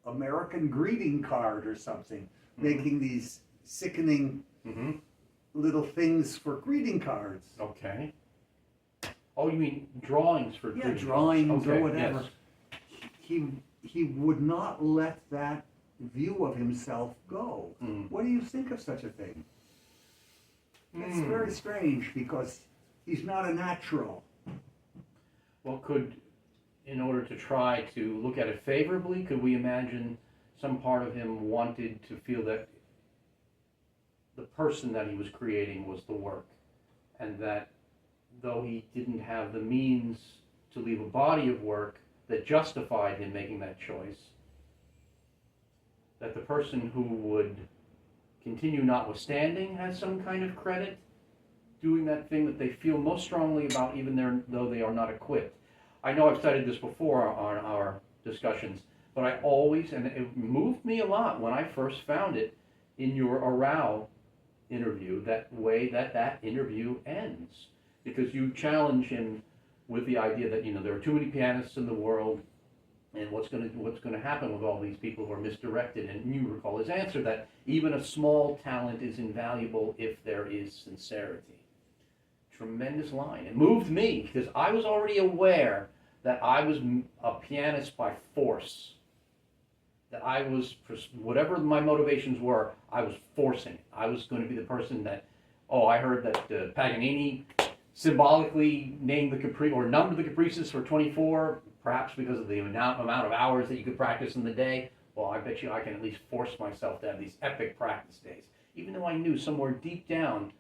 American greeting card or something, making these sickening little things for greeting cards. Okay. Oh, you mean drawings for Yeah, greeting drawings cards. or Okay, whatever. yes. he would not let that view of himself go. What do you think of such a thing? It's very strange because he's not a natural. Well, in order to try to look at it favorably, could we imagine some part of him wanted to feel that the person that he was creating was the work, and that though he didn't have the means to leave a body of work that justified him making that choice, that the person who would continue notwithstanding has some kind of credit doing that thing that they feel most strongly about, even though they are not equipped. I know I've studied this before on our discussions, but I always, and it moved me a lot when I first found it in your Arau interview, that way that interview ends. Because you challenge him with the idea that, there are too many pianists in the world, and what's going to happen with all these people who are misdirected. And you recall his answer that even a small talent is invaluable if there is sincerity. Tremendous line. It moved me because I was already aware that I was a pianist by force. That I was, whatever my motivations were, I was forcing it. I was going to be the person that, I heard that Paganini symbolically named the caprice or numbered the caprices for 24, perhaps because of the amount of hours that you could practice in the day. Well, I bet you I can at least force myself to have these epic practice days. Even though I knew somewhere deep down,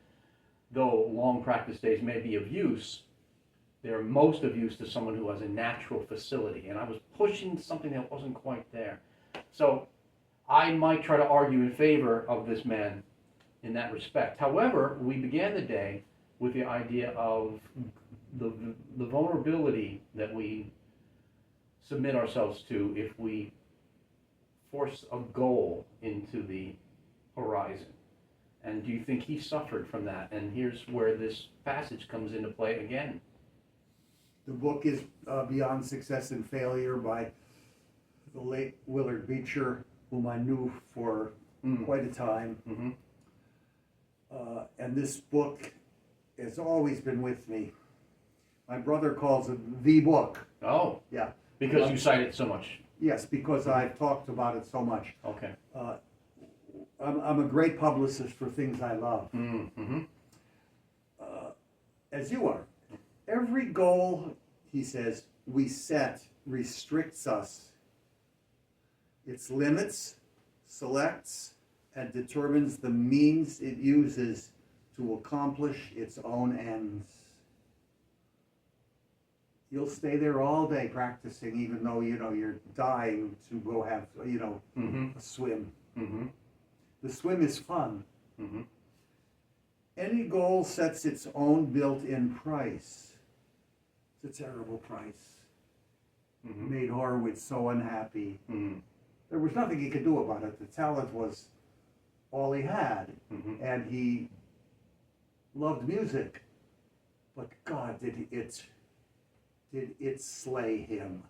though long practice days may be of use, they're most of use to someone who has a natural facility. And I was pushing something that wasn't quite there. So I might try to argue in favor of this man in that respect. However, we began the day with the idea of the vulnerability that we submit ourselves to if we force a goal into the horizon. And do you think he suffered from that? And here's where this passage comes into play again. The book is Beyond Success and Failure by the late Willard Beecher, whom I knew for quite a time. Mm-hmm. And this book has always been with me. My brother calls it the book. Oh, Yeah. because you cite it so much. Yes, because I've talked about it so much. Okay. I'm a great publicist for things I love, Mm-hmm. as you are. Every goal, he says, we set restricts us. It limits, selects, and determines the means it uses to accomplish its own ends. You'll stay there all day practicing, even though you're dying to go have a swim. Mm-hmm. The swim is fun. Mm-hmm. Any goal sets its own built-in price. It's a terrible price. Mm-hmm. Made Horowitz so unhappy. Mm-hmm. There was nothing he could do about it. The talent was all he had, and he loved music. But God, did it slay him?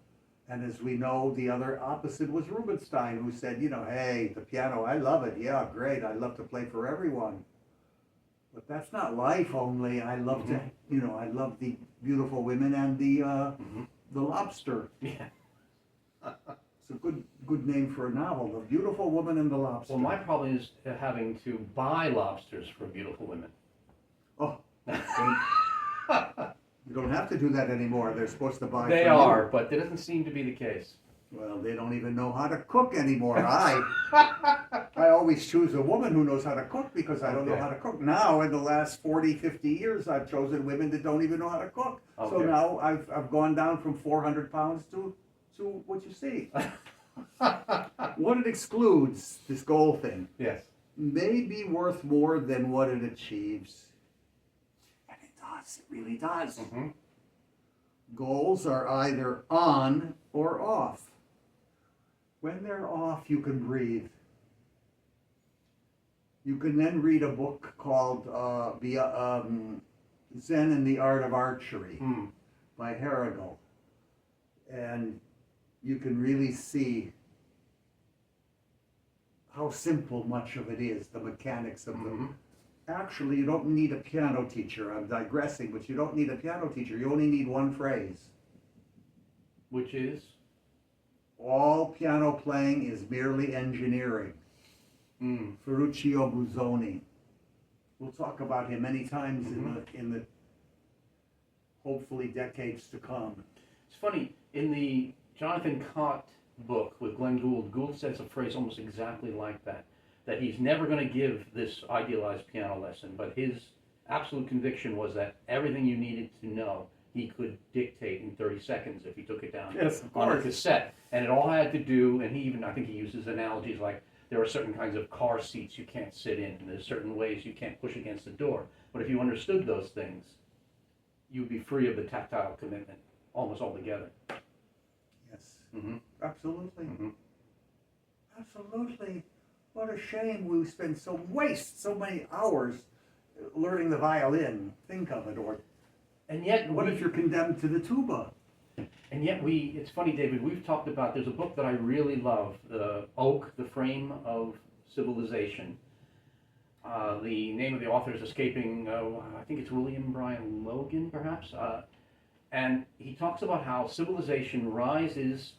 And as we know, the other opposite was Rubinstein, who said, hey, the piano, I love it. Yeah, great. I love to play for everyone. But that's not life only. I love to, I love the beautiful women and the lobster. Yeah. It's a good name for a novel, The Beautiful Woman and the Lobster. Well, my problem is having to buy lobsters for beautiful women. Oh, you don't have to do that anymore. They're supposed to buy. They from are, you. but that doesn't seem to be the case. Well, they don't even know how to cook anymore. I always choose a woman who knows how to cook because I don't know Okay. how to cook. Now, in the last 40, 50 years, I've chosen women that don't even know how to cook. So Okay. now I've gone down from 400 pounds to what you see. What it excludes, this goal thing, Yes. may be worth more than what it achieves. And it does. It really does. Mm-hmm. Goals are either on or off. When they're off, you can breathe. You can then read a book called Zen and the Art of Archery by Herrigel. And you can really see how simple much of it is, the mechanics of them. Actually, you don't need a piano teacher. I'm digressing, but you don't need a piano teacher. You only need one phrase. Which is? all piano playing is merely engineering. Mm. Ferruccio Busoni. We'll talk about him many times in the hopefully decades to come. It's funny, in the Jonathan Cott book with Glenn Gould, Gould says a phrase almost exactly like that he's never going to give this idealized piano lesson, but his absolute conviction was that everything you needed to know, he could dictate in 30 seconds if he took it down Yes, of on a course. cassette. And it all had to do, and I think he uses analogies like there are certain kinds of car seats you can't sit in, and there's certain ways you can't push against the door. But if you understood those things, you'd be free of the tactile commitment almost altogether. Yes, Mm-hmm. absolutely. Mm-hmm. Absolutely. What a shame we waste so many hours learning the violin. Think of it. Or And yet, what if you're condemned to the tuba? it's funny, David, we've talked about, there's a book that I really love, Oak, The Frame of Civilization. The name of the author is escaping, I think it's William Bryan Logan, perhaps. And he talks about how civilization rises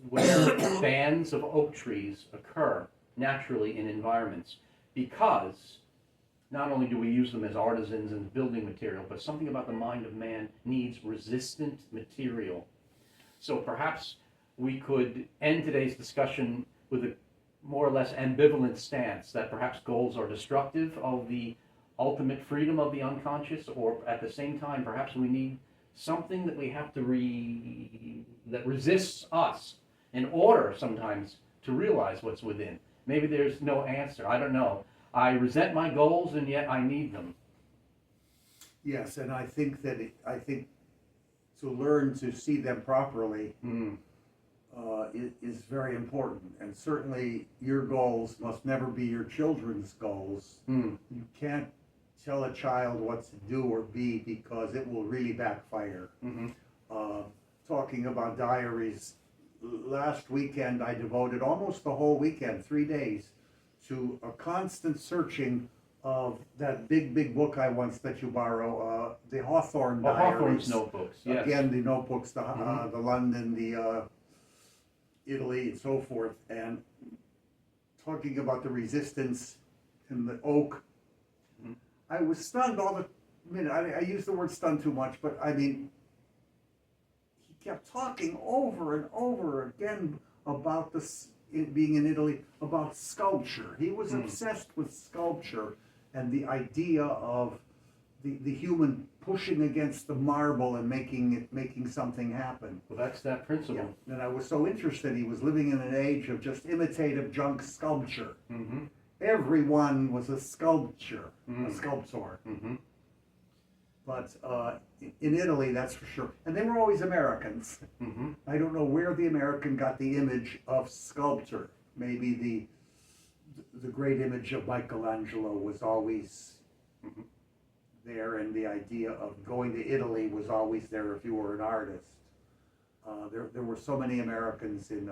where bands of oak trees occur naturally in environments, because not only do we use them as artisans and building material, but something about the mind of man needs resistant material. So perhaps we could end today's discussion with a more or less ambivalent stance that perhaps goals are destructive of the ultimate freedom of the unconscious, or at the same time, perhaps we need something that we have to that resists us in order sometimes to realize what's within. Maybe there's no answer. I don't know. I resent my goals, and yet I need them. Yes, and I think to learn to see them properly is very important. And certainly your goals must never be your children's goals. You can't tell a child what to do or be, because it will really backfire. Talking about diaries, last weekend I devoted almost the whole weekend, 3 days, to a constant searching of that big book I once let you borrow, the Hawthorne Diaries. Hawthorne's notebooks, yes. Again, the notebooks, the London, the Italy, and so forth, and talking about the resistance in the oak. I was stunned all the minute. I use the word stunned too much, but I mean, he kept talking over and over again about this, being in Italy, about sculpture. He was obsessed with sculpture and the idea of the human pushing against the marble and making something happen. Well, that's that principle. Yeah. And I was so interested. He was living in an age of just imitative junk sculpture. Everyone was a sculptor. But in Italy, that's for sure. And they were always Americans. I don't know where the American got the image of sculptor. Maybe the great image of Michelangelo was always there, and the idea of going to Italy was always there if you were an artist. There were so many Americans in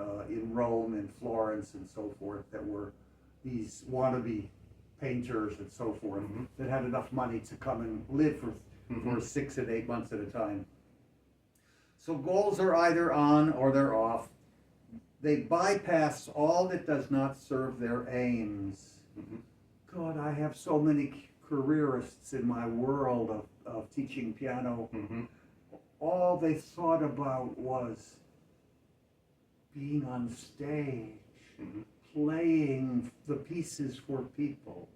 Rome and Florence and so forth that were these wannabe painters and so forth that had enough money to come and live for 6 and 8 months at a time. So goals are either on or they're off. They bypass all that does not serve their aims. God, I have so many careerists in my world of teaching piano. All they thought about was being on stage, playing the pieces for people.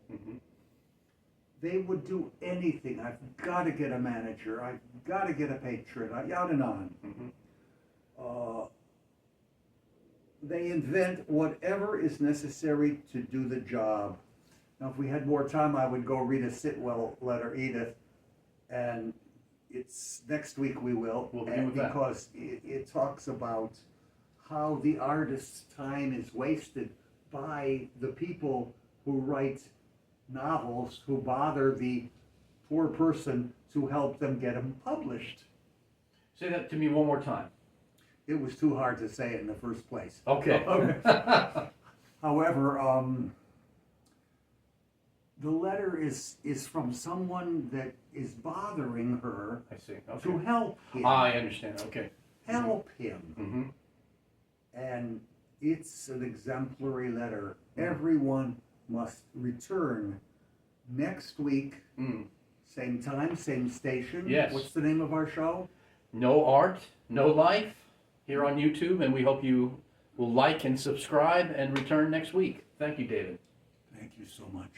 They would do anything. I've got to get a manager. I've got to get a patron. On and on. They invent whatever is necessary to do the job. Now, if we had more time, I would go read a Sitwell letter, Edith, and it's next week we will. We'll begin with that. Because it talks about how the artist's time is wasted by the people who write novels, who bother the poor person to help them get them published. Say that to me one more time. It was too hard to say it in the first place. Okay. However, the letter is from someone that is bothering her I see. Okay. to help him. I understand. Okay. Help him. and it's an exemplary letter. Everyone must return next week, same time, same station. Yes. What's the name of our show? No Art, No Life here on YouTube, and we hope you will like and subscribe and return next week. Thank you, David. Thank you so much.